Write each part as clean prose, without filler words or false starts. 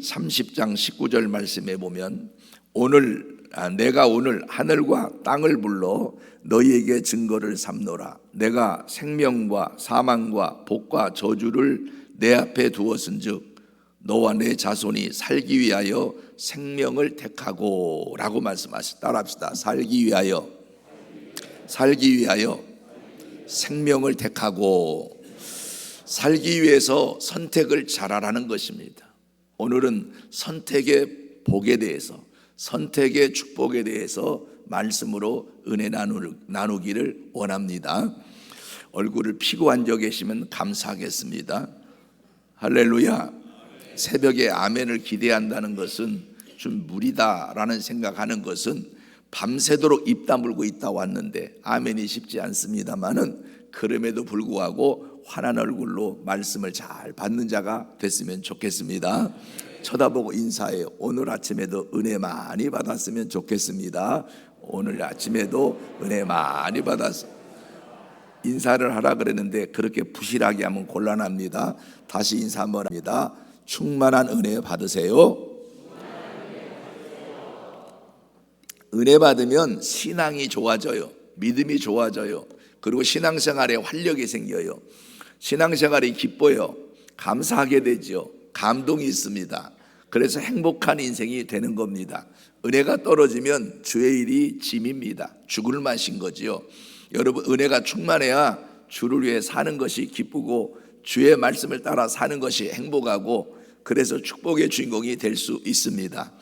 30장 19절 말씀에 보면 내가 오늘 하늘과 땅을 불러 너희에게 증거를 삼노라. 내가 생명과 사망과 복과 저주를 내 앞에 두었은즉 너와 내 자손이 살기 위하여 생명을 택하고 라고 말씀하시다. 따라합시다. 살기 위하여 생명을 택하고. 살기 위해서 선택을 잘하라는 것입니다. 오늘은 선택의 복에 대해서, 선택의 축복에 대해서 말씀으로 은혜 나누기를 원합니다. 얼굴을 피고 앉아 계시면 감사하겠습니다. 할렐루야. 새벽에 아멘을 기대한다는 것은 좀 무리다라는 생각하는 것은 밤새도록 입 다물고 있다 왔는데 아멘이 쉽지 않습니다만은 그럼에도 불구하고 환한 얼굴로 말씀을 잘 받는 자가 됐으면 좋겠습니다. 쳐다보고 인사해요. 오늘 아침에도 은혜 많이 받았으면 좋겠습니다. 오늘 아침에도 은혜 많이 받았어. 인사를 하라 그랬는데 그렇게 부실하게 하면 곤란합니다. 다시 인사 한번 합니다. 충만한 은혜 받으세요. 은혜 받으면 신앙이 좋아져요. 믿음이 좋아져요. 그리고 신앙생활에 활력이 생겨요. 신앙생활이 기뻐요. 감사하게 되죠. 감동이 있습니다. 그래서 행복한 인생이 되는 겁니다. 은혜가 떨어지면 주의 일이 짐입니다. 죽을 맛인 거지요. 여러분, 은혜가 충만해야 주를 위해 사는 것이 기쁘고 주의 말씀을 따라 사는 것이 행복하고 그래서 축복의 주인공이 될 수 있습니다.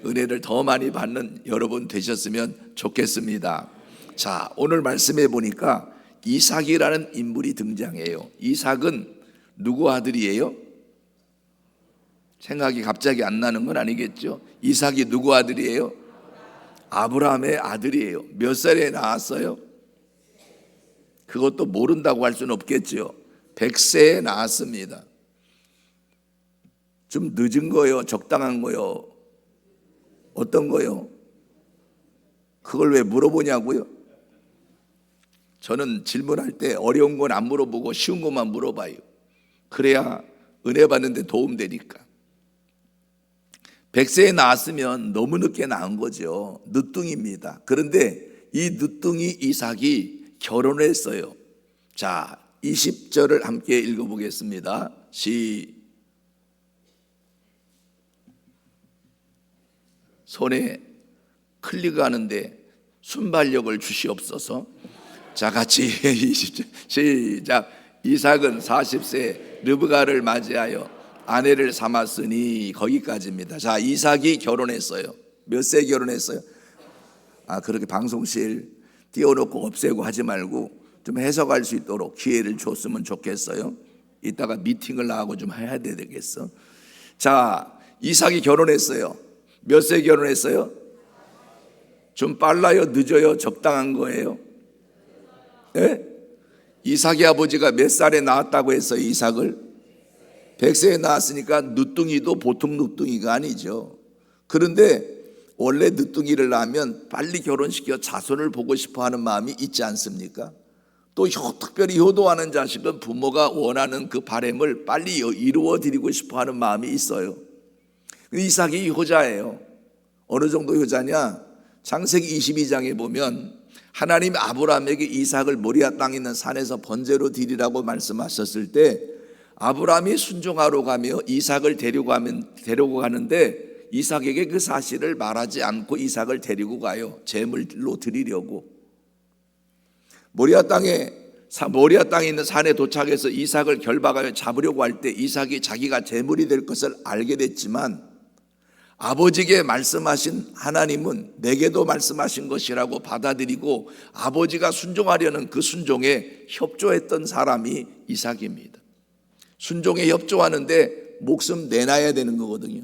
은혜를 더 많이 받는 여러분 되셨으면 좋겠습니다. 자, 오늘 말씀해 보니까 이삭이라는 인물이 등장해요. 이삭은 누구 아들이에요? 생각이 갑자기 안 나는 건 아니겠죠? 이삭이 누구 아들이에요? 아브라함의 아들이에요. 몇 살에 낳았어요? 그것도 모른다고 할 수는 없겠죠. 100세에 낳았습니다. 좀 늦은 거요? 적당한 거요? 어떤 거요? 그걸 왜 물어보냐고요? 저는 질문할 때 어려운 건 안 물어보고 쉬운 것만 물어봐요. 그래야 은혜 받는데 도움되니까. 100세에 낳았으면 너무 늦게 낳은 거죠. 늦둥이입니다. 그런데 이 늦둥이 이삭이 결혼했어요. 자, 20절을 함께 읽어보겠습니다. 손에 클릭하는데 순발력을 주시옵소서. 자, 같이 20절 시작. 이삭은 40세 르브가를 맞이하여 아내를 삼았으니. 거기까지입니다. 자, 이삭이 결혼했어요. 몇 세 결혼했어요? 그렇게 방송실 띄워놓고 없애고 하지 말고 좀 해석할 수 있도록 기회를 줬으면 좋겠어요. 이따가 미팅을 하고 좀 해야 되겠어. 자, 이삭이 결혼했어요. 몇 세 결혼했어요? 좀 빨라요? 늦어요? 적당한 거예요? 네? 이삭의 아버지가 몇 살에 낳았다고 했어요? 이삭을 100세에 낳았으니까 늦둥이도 보통 늦둥이가 아니죠. 그런데 원래 늦둥이를 낳으면 빨리 결혼시켜 자손을 보고 싶어 하는 마음이 있지 않습니까? 또 특별히 효도하는 자식은 부모가 원하는 그 바람을 빨리 이루어 드리고 싶어 하는 마음이 있어요. 이삭이 효자예요. 어느 정도 효자냐? 창세기 22장에 보면 하나님 아브라함에게 이삭을 모리아 땅에 있는 산에서 번제로 드리라고 말씀하셨을 때 아브라함이 순종하러 가며 이삭을 데리고 가는데 이삭에게 그 사실을 말하지 않고 이삭을 데리고 가요. 제물로 드리려고. 모리아 땅에 있는 산에 도착해서 이삭을 결박하여 잡으려고 할 때 이삭이 자기가 제물이 될 것을 알게 됐지만 아버지에게 말씀하신 하나님은 내게도 말씀하신 것이라고 받아들이고 아버지가 순종하려는 그 순종에 협조했던 사람이 이삭입니다. 순종에 협조하는데 목숨 내놔야 되는 거거든요.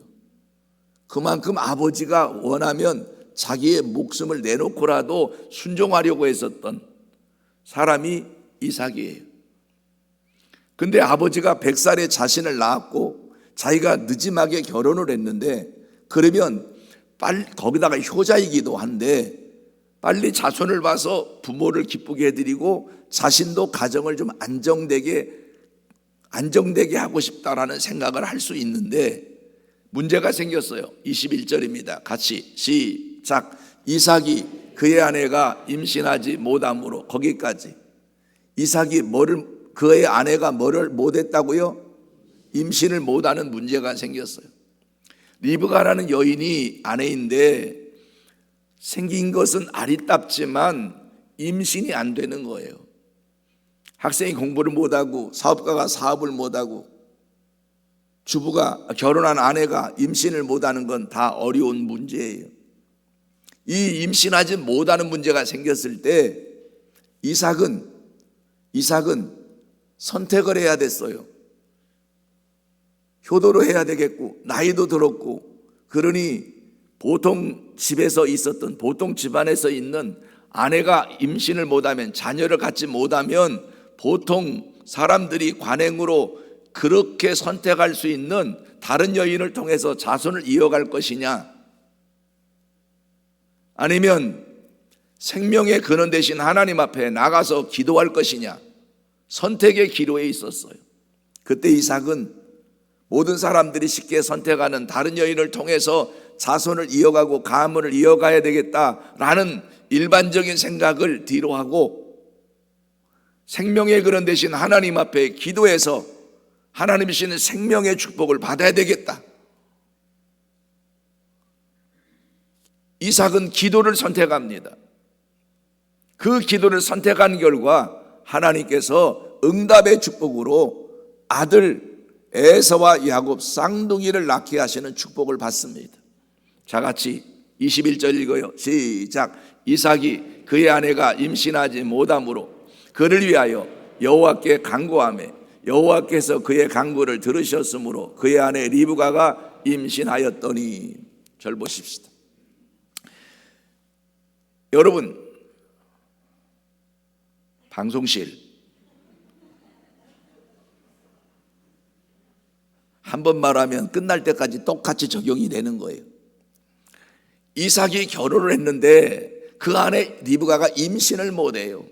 그만큼 아버지가 원하면 자기의 목숨을 내놓고라도 순종하려고 했었던 사람이 이삭이에요. 근데 아버지가 100살에 자신을 낳았고 자기가 늦지막에 결혼을 했는데 그러면 거기다가 효자이기도 한데 빨리 자손을 봐서 부모를 기쁘게 해드리고 자신도 가정을 좀 안정되게 하고 싶다라는 생각을 할 수 있는데 문제가 생겼어요. 21절입니다. 같이 시작. 이삭이 그의 아내가 임신하지 못함으로. 거기까지. 이삭이 그의 아내가 뭐를 못했다고요? 임신을 못하는 문제가 생겼어요. 리브가라는 여인이 아내인데 생긴 것은 아리답지만 임신이 안 되는 거예요. 학생이 공부를 못하고 사업가가 사업을 못하고 주부가 결혼한 아내가 임신을 못하는 건 다 어려운 문제예요. 이 임신하지 못하는 문제가 생겼을 때 이삭은 선택을 해야 됐어요. 효도를 해야 되겠고 나이도 들었고, 그러니 보통 집에서 있었던, 보통 집안에서 있는 아내가 임신을 못하면, 자녀를 갖지 못하면 보통 사람들이 관행으로 그렇게 선택할 수 있는 다른 여인을 통해서 자손을 이어갈 것이냐, 아니면 생명의 근원 되신 하나님 앞에 나가서 기도할 것이냐, 선택의 기로에 있었어요. 그때 이삭은 모든 사람들이 쉽게 선택하는 다른 여인을 통해서 자손을 이어가고 가문을 이어가야 되겠다라는 일반적인 생각을 뒤로하고 생명의 근원 되신 하나님 앞에 기도해서 하나님 주시는 생명의 축복을 받아야 되겠다. 이삭은 기도를 선택합니다. 그 기도를 선택한 결과 하나님께서 응답의 축복으로 아들 에서와 야곱 쌍둥이를 낳게 하시는 축복을 받습니다. 자, 같이 21절 읽어요. 시작. 이삭이 그의 아내가 임신하지 못함으로 그를 위하여 여호와께 간구하며 여호와께서 그의 간구를 들으셨으므로 그의 아내 리브가가 임신하였더니. 절 보십시다. 여러분, 방송실 한 번 말하면 끝날 때까지 똑같이 적용이 되는 거예요. 이삭이 결혼을 했는데 그 아내 리브가가 임신을 못해요.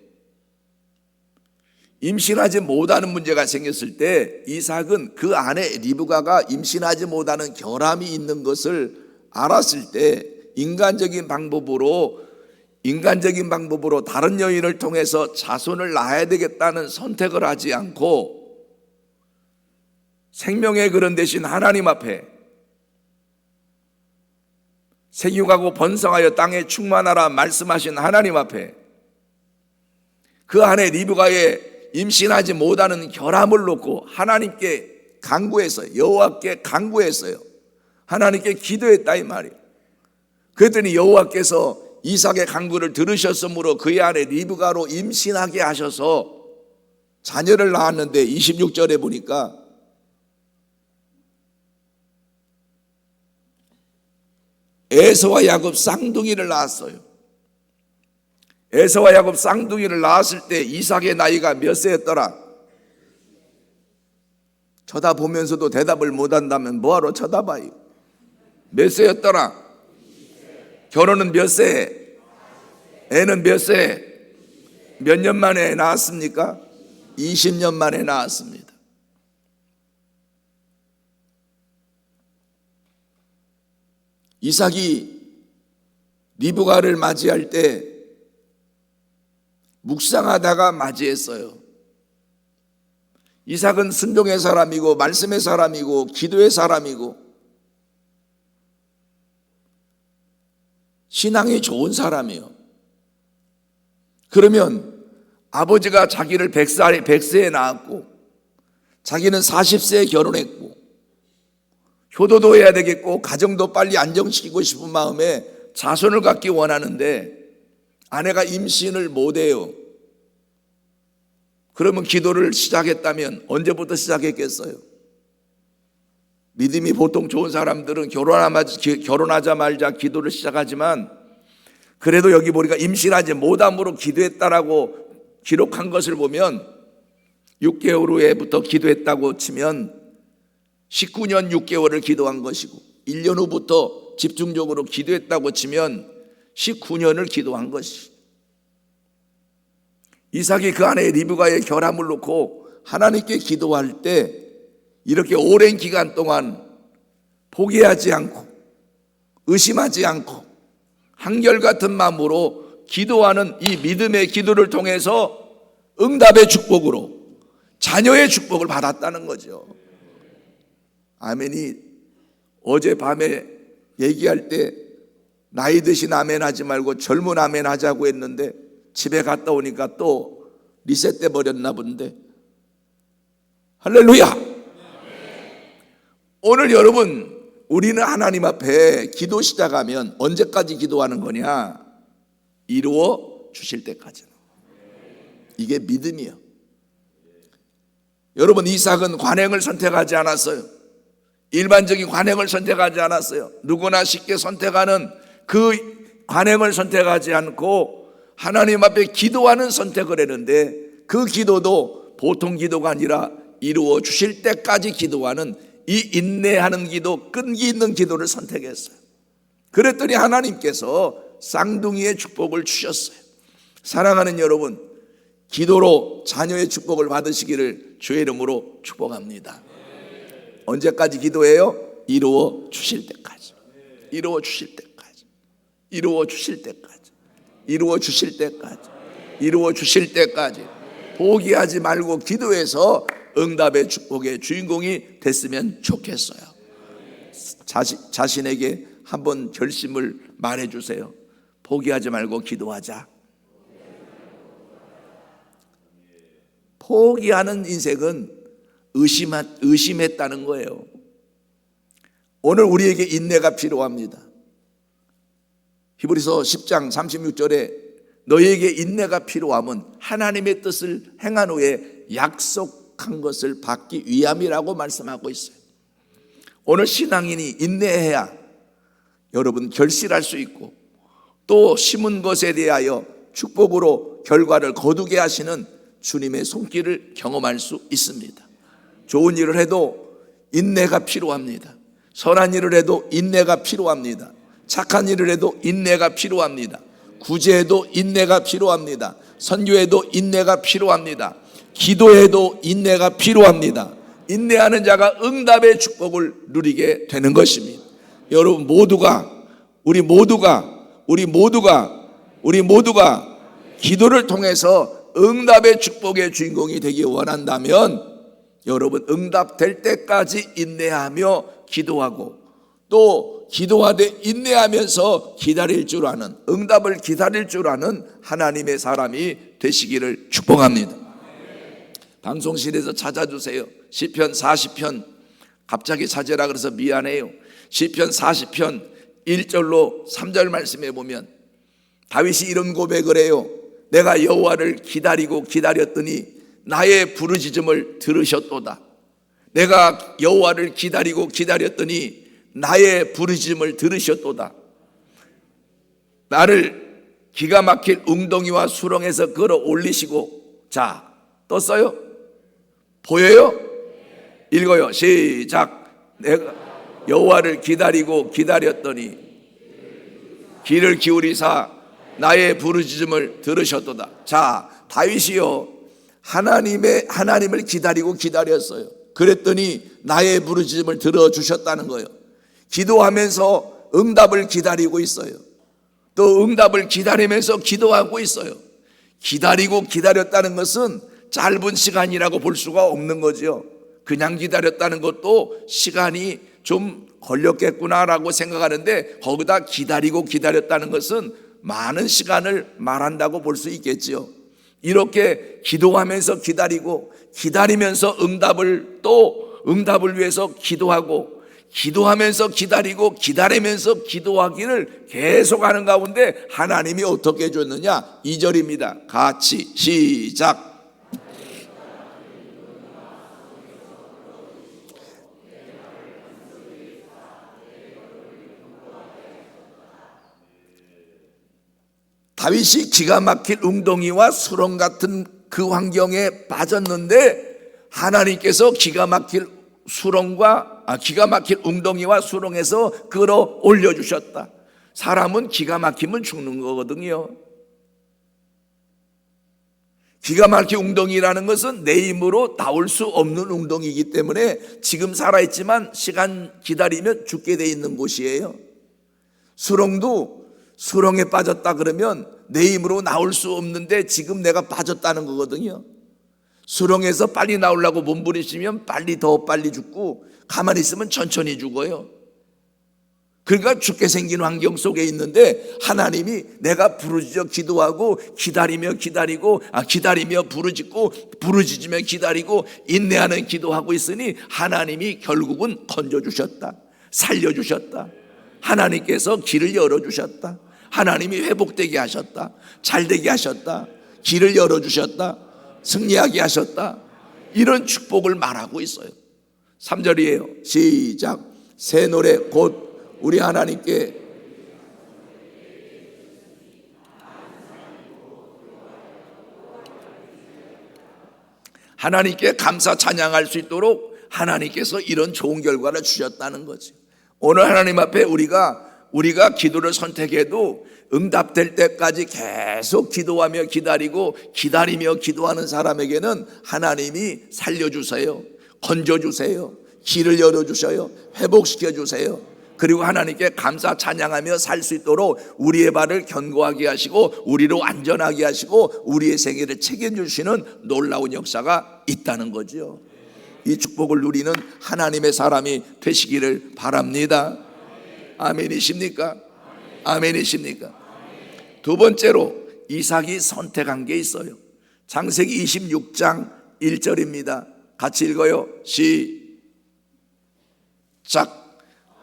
임신하지 못하는 문제가 생겼을 때 이삭은 그 아내 리브가가 임신하지 못하는 결함이 있는 것을 알았을 때 인간적인 방법으로 다른 여인을 통해서 자손을 낳아야 되겠다는 선택을 하지 않고 생명의 근원 되신 하나님 앞에 생육하고 번성하여 땅에 충만하라 말씀하신 하나님 앞에 그 아내 리브가의 임신하지 못하는 결함을 놓고 하나님께 간구했어요. 여호와께 간구했어요. 하나님께 기도했다 이 말이에요. 그랬더니 여호와께서 이삭의 간구를 들으셨으므로 그의 아내 리브가로 임신하게 하셔서 자녀를 낳았는데 26절에 보니까 에서와 야곱 쌍둥이를 낳았어요. 에서와 야곱 쌍둥이를 낳았을 때 이삭의 나이가 몇 세였더라? 쳐다보면서도 대답을 못한다면 뭐하러 쳐다봐요? 몇 세였더라? 결혼은 몇 세? 애는 몇 세? 몇 년 만에 낳았습니까? 20년 만에 낳았습니다. 이삭이 리브가를 맞이할 때 묵상하다가 맞이했어요. 이삭은 순종의 사람이고 말씀의 사람이고 기도의 사람이고 신앙이 좋은 사람이에요. 그러면 아버지가 자기를 100세에 낳았고 자기는 40세에 결혼했고 효도도 해야 되겠고 가정도 빨리 안정시키고 싶은 마음에 자손을 갖기 원하는데 아내가 임신을 못해요. 그러면 기도를 시작했다면 언제부터 시작했겠어요? 믿음이 보통 좋은 사람들은 결혼하자마자 기도를 시작하지만 그래도 여기 보니까 임신하지 못함으로 기도했다라고 기록한 것을 보면 6개월 후에부터 기도했다고 치면 19년 6개월을 기도한 것이고 1년 후부터 집중적으로 기도했다고 치면 19년을 기도한 것이. 이삭이 그 아내 리브가의 결함을 놓고 하나님께 기도할 때 이렇게 오랜 기간 동안 포기하지 않고 의심하지 않고 한결같은 마음으로 기도하는 이 믿음의 기도를 통해서 응답의 축복으로 자녀의 축복을 받았다는 거죠. 아멘이 어젯밤에 얘기할 때 나이 드신 아멘 하지 말고 젊은 아멘 하자고 했는데 집에 갔다 오니까 또 리셋돼 버렸나 본데. 할렐루야. 오늘 여러분, 우리는 하나님 앞에 기도 시작하면 언제까지 기도하는 거냐? 이루어 주실 때까지. 이게 믿음이에요. 여러분, 이삭은 관행을 선택하지 않았어요. 일반적인 관행을 선택하지 않았어요. 누구나 쉽게 선택하는 그 관행을 선택하지 않고 하나님 앞에 기도하는 선택을 했는데, 그 기도도 보통 기도가 아니라 이루어 주실 때까지 기도하는 이 인내하는 기도, 끈기 있는 기도를 선택했어요. 그랬더니 하나님께서 쌍둥이의 축복을 주셨어요. 사랑하는 여러분, 기도로 자녀의 축복을 받으시기를 주의 이름으로 축복합니다. 언제까지 기도해요? 이루어 주실 때까지. 이루어 주실 때까지. 이루어 주실 때까지. 이루어 주실 때까지. 이루어 주실 때까지. 포기하지 말고 기도해서 응답의 축복의 주인공이 됐으면 좋겠어요. 자신에게 한번 결심을 말해주세요. 포기하지 말고 기도하자. 포기하는 인생은 의심했다는 거예요. 오늘 우리에게 인내가 필요합니다. 히브리서 10장 36절에 너희에게 인내가 필요함은 하나님의 뜻을 행한 후에 약속한 것을 받기 위함이라고 말씀하고 있어요. 오늘 신앙인이 인내해야 여러분 결실할 수 있고, 또 심은 것에 대하여 축복으로 결과를 거두게 하시는 주님의 손길을 경험할 수 있습니다. 좋은 일을 해도 인내가 필요합니다. 선한 일을 해도 인내가 필요합니다. 착한 일을 해도 인내가 필요합니다. 구제에도 인내가 필요합니다. 선교에도 인내가 필요합니다. 기도에도 인내가 필요합니다. 인내하는 자가 응답의 축복을 누리게 되는 것입니다. 여러분 우리 모두가 기도를 통해서 응답의 축복의 주인공이 되기 원한다면, 여러분 응답될 때까지 인내하며 기도하고, 또 기도하되 인내하면서 기다릴 줄 아는, 응답을 기다릴 줄 아는 하나님의 사람이 되시기를 축복합니다. 방송실에서 찾아주세요. 시편 40편, 갑자기 찾으라 그래서 미안해요. 시편 40편 1절로 3절 말씀해 보면 다윗이 이런 고백을 해요. 내가 여호와를 기다리고 기다렸더니 나의 부르짖음을 들으셨도다. 내가 여호와를 기다리고 기다렸더니 나의 부르짖음을 들으셨도다. 나를 기가 막힐 웅덩이와 수렁에서 끌어 올리시고. 자, 떴어요? 보여요? 읽어요. 시작. 내가 여호와를 기다리고 기다렸더니 귀를 기울이사 나의 부르짖음을 들으셨도다. 자, 다윗이요, 하나님을 기다리고 기다렸어요. 그랬더니 나의 부르짖음을 들어주셨다는 거예요. 기도하면서 응답을 기다리고 있어요. 또 응답을 기다리면서 기도하고 있어요. 기다리고 기다렸다는 것은 짧은 시간이라고 볼 수가 없는 거죠. 그냥 기다렸다는 것도 시간이 좀 걸렸겠구나라고 생각하는데, 거기다 기다리고 기다렸다는 것은 많은 시간을 말한다고 볼 수 있겠죠. 이렇게 기도하면서 기다리고, 기다리면서 응답을 위해서 기도하고, 기도하면서 기다리고, 기다리면서 기도하기를 계속하는 가운데 하나님이 어떻게 해줬느냐? 2절입니다. 같이 시작. 다윗이 기가 막힐 웅덩이와 수렁 같은 그 환경에 빠졌는데, 하나님께서 기가 막힐 웅덩이와 수렁에서 끌어 올려주셨다. 사람은 기가 막히면 죽는 거거든요. 기가 막힌 웅덩이라는 것은 내 힘으로 나올 수 없는 웅덩이이기 때문에 지금 살아있지만 시간 기다리면 죽게 돼 있는 곳이에요. 수렁도 수렁에 빠졌다 그러면 내 힘으로 나올 수 없는데 지금 내가 빠졌다는 거거든요. 수렁에서 빨리 나오려고 몸부리시면 더 빨리 죽고 가만히 있으면 천천히 죽어요. 그러니까 죽게 생긴 환경 속에 있는데 하나님이 내가 부르짖어 기도하고 기다리며 부르짖고 부르짖으며 기다리고 인내하는 기도하고 있으니 하나님이 결국은 건져주셨다, 살려주셨다. 하나님께서 길을 열어주셨다. 하나님이 회복되게 하셨다, 잘되게 하셨다, 길을 열어주셨다, 승리하게 하셨다. 이런 축복을 말하고 있어요. 3절이에요. 시작. 새 노래 곧 우리 하나님께 감사 찬양할 수 있도록 하나님께서 이런 좋은 결과를 주셨다는 거지. 오늘 하나님 앞에 우리가 기도를 선택해도 응답될 때까지 계속 기도하며 기다리며 기도하는 사람에게는 하나님이 살려주세요, 건져주세요, 길을 열어주셔요, 회복시켜주세요. 그리고 하나님께 감사 찬양하며 살 수 있도록 우리의 발을 견고하게 하시고 우리로 안전하게 하시고 우리의 생애를 책임주시는 놀라운 역사가 있다는 거죠. 이 축복을 누리는 하나님의 사람이 되시기를 바랍니다. 아멘이십니까? 아멘이십니까? 두 번째로 이삭이 선택한 게 있어요. 창세기 26장 1절입니다. 같이 읽어요. 시작.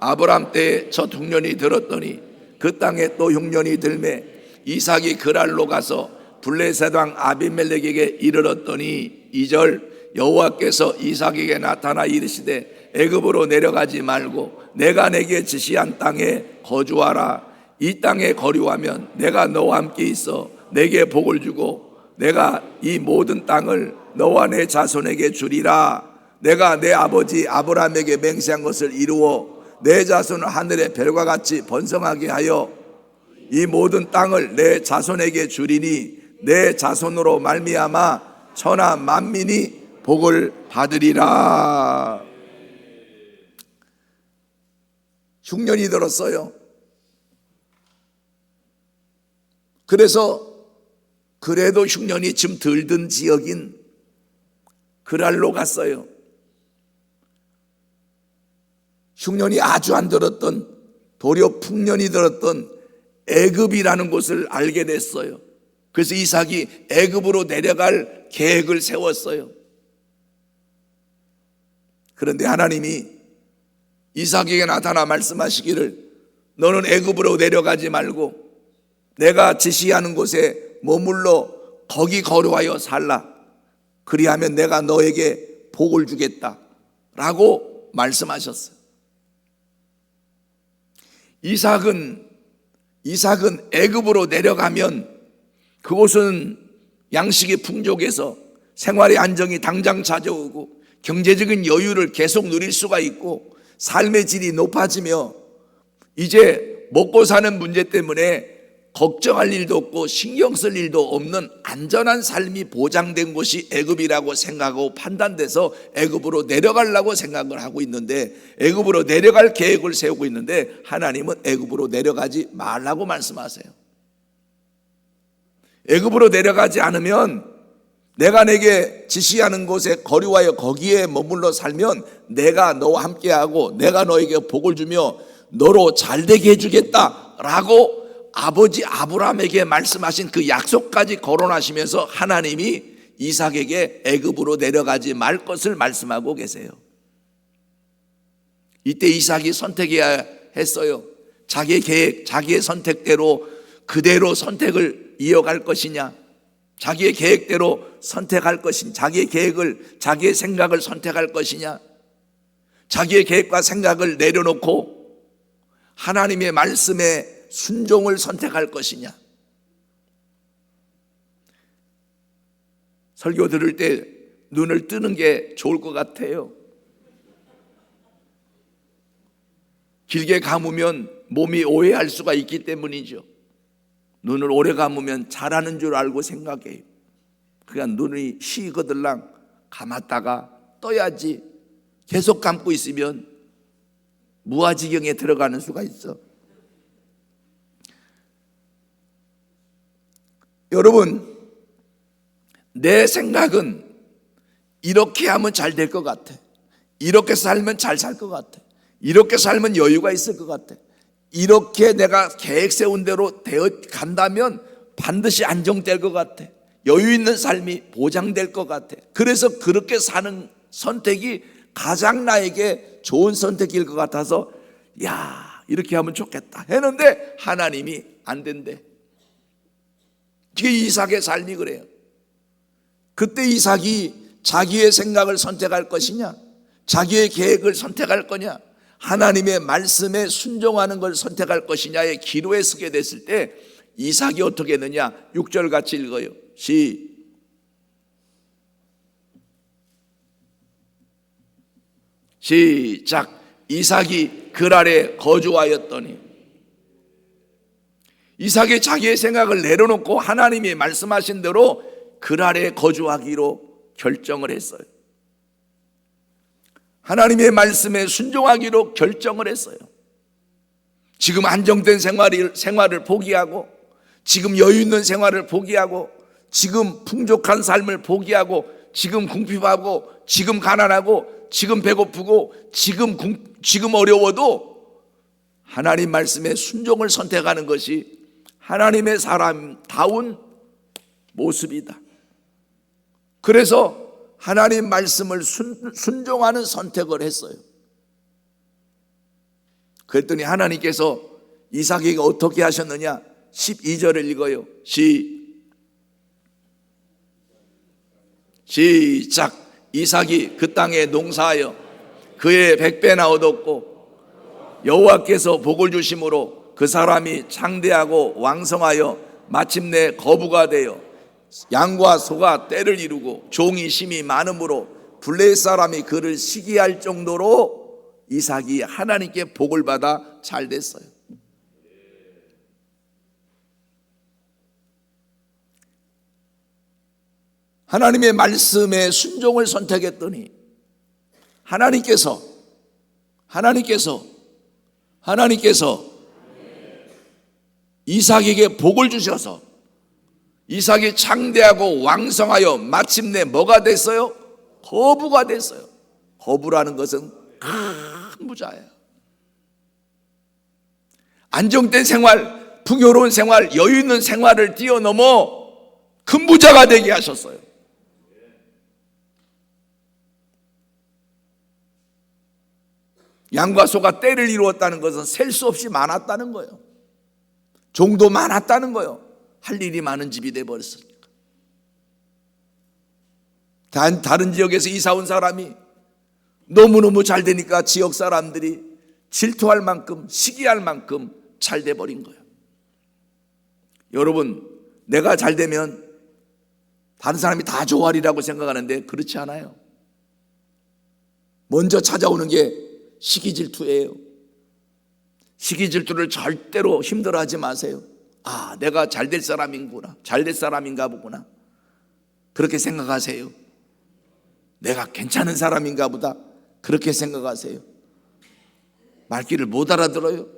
아브람 때에 첫 흉년이 들었더니 그 땅에 또 흉년이 들매 이삭이 그랄로 가서 블레셋 왕 아비멜렉에게 이르렀더니 2절. 여호와께서 이삭에게 나타나 이르시되 애굽으로 내려가지 말고 내가 내게 지시한 땅에 거주하라. 이 땅에 거류하면 내가 너와 함께 있어 내게 복을 주고 내가 이 모든 땅을 너와 내 자손에게 주리라. 내가 내 아버지 아브라함에게 맹세한 것을 이루어 내 자손을 하늘의 별과 같이 번성하게 하여 이 모든 땅을 내 자손에게 주리니 내 자손으로 말미암아 천하 만민이 복을 받으리라. 흉년이 들었어요. 그래도 흉년이 좀 덜 든 지역인 그랄로 갔어요. 흉년이 아주 안 들었던, 도리어 풍년이 들었던 애굽이라는 곳을 알게 됐어요. 그래서 이삭이 애굽으로 내려갈 계획을 세웠어요. 그런데 하나님이 이삭에게 나타나 말씀하시기를 너는 애굽으로 내려가지 말고 내가 지시하는 곳에 머물러 거기 거류하여 살라. 그리하면 내가 너에게 복을 주겠다 라고 말씀하셨어요. 이삭은 애굽으로 내려가면 그곳은 양식이 풍족해서 생활의 안정이 당장 찾아오고 경제적인 여유를 계속 누릴 수가 있고 삶의 질이 높아지며 이제 먹고 사는 문제 때문에 걱정할 일도 없고 신경 쓸 일도 없는 안전한 삶이 보장된 곳이 애굽이라고 생각하고 판단돼서 애굽으로 내려가려고 생각을 하고 있는데 애굽으로 내려갈 계획을 세우고 있는데 하나님은 애굽으로 내려가지 말라고 말씀하세요. 애굽으로 내려가지 않으면 내가 내게 지시하는 곳에 거류하여 거기에 머물러 살면 내가 너와 함께하고 내가 너에게 복을 주며 너로 잘되게 해주겠다라고 아버지 아브라함에게 말씀하신 그 약속까지 거론하시면서 하나님이 이삭에게 애굽으로 내려가지 말 것을 말씀하고 계세요. 이때 이삭이 선택해야 했어요. 자기의 계획, 자기의 선택대로 그대로 선택을 이어갈 것이냐, 자기의 계획대로 선택할 것이냐, 자기의 계획을, 자기의 생각을 선택할 것이냐, 자기의 계획과 생각을 내려놓고 하나님의 말씀에 순종을 선택할 것이냐. 설교 들을 때 눈을 뜨는 게 좋을 것 같아요. 길게 감으면 몸이 오해할 수가 있기 때문이죠. 눈을 오래 감으면 잘하는 줄 알고 생각해요. 그냥 눈이 시거들랑 감았다가 떠야지. 계속 감고 있으면 무아지경에 들어가는 수가 있어. 여러분, 내 생각은 이렇게 하면 잘 될 것 같아. 이렇게 살면 잘 살 것 같아. 이렇게 살면 여유가 있을 것 같아. 이렇게 내가 계획 세운 대로 되어 간다면 반드시 안정될 것 같아. 여유 있는 삶이 보장될 것 같아. 그래서 그렇게 사는 선택이 가장 나에게 좋은 선택일 것 같아서 야, 이렇게 하면 좋겠다 했는데 하나님이 안 된대. 이게 이삭의 삶이 그래요. 그때 이삭이 자기의 생각을 선택할 것이냐, 자기의 계획을 선택할 거냐, 하나님의 말씀에 순종하는 걸 선택할 것이냐의 기로에 서게 됐을 때 이삭이 어떻게 했느냐. 6절 같이 읽어요. 시작. 이삭이 글 아래 거주하였더니. 이삭이 자기의 생각을 내려놓고 하나님이 말씀하신 대로 글 아래 거주하기로 결정을 했어요. 하나님의 말씀에 순종하기로 결정을 했어요. 지금 안정된 생활을 포기하고, 지금 여유 있는 생활을 포기하고, 지금 풍족한 삶을 포기하고, 지금 궁핍하고, 지금 가난하고, 지금 배고프고, 지금 어려워도 하나님 말씀에 순종을 선택하는 것이 하나님의 사람다운 모습이다. 그래서 하나님 말씀을 순종하는 선택을 했어요. 그랬더니 하나님께서 이삭에게 어떻게 하셨느냐. 12절을 읽어요. 시작. 이삭이 그 땅에 농사하여 그의 100배나 얻었고 여호와께서 복을 주심으로 그 사람이 창대하고 왕성하여 마침내 거부가 되어 양과 소가 떼를 이루고 종이 심이 많음으로 블레셋 사람이 그를 시기할 정도로 이삭이 하나님께 복을 받아 잘 됐어요. 하나님의 말씀에 순종을 선택했더니 하나님께서 이삭에게 복을 주셔서 이삭이 창대하고 왕성하여 마침내 뭐가 됐어요? 거부가 됐어요. 거부라는 것은 큰 부자예요. 안정된 생활, 풍요로운 생활, 여유 있는 생활을 뛰어넘어 큰 부자가 되게 하셨어요. 양과 소가 떼를 이루었다는 것은 셀 수 없이 많았다는 거예요. 종도 많았다는 거예요. 할 일이 많은 집이 되어버렸으니까. 다른 지역에서 이사 온 사람이 너무너무 잘 되니까 지역 사람들이 질투할 만큼, 시기할 만큼 잘 돼버린 거예요. 여러분, 내가 잘 되면 다른 사람이 다 좋아하리라고 생각하는데 그렇지 않아요. 먼저 찾아오는 게 시기 질투예요. 시기 질투를 절대로 힘들어하지 마세요. 아, 내가 잘 될 사람인구나, 잘 될 사람인가 보구나, 그렇게 생각하세요. 내가 괜찮은 사람인가 보다, 그렇게 생각하세요. 말귀를 못 알아들어요.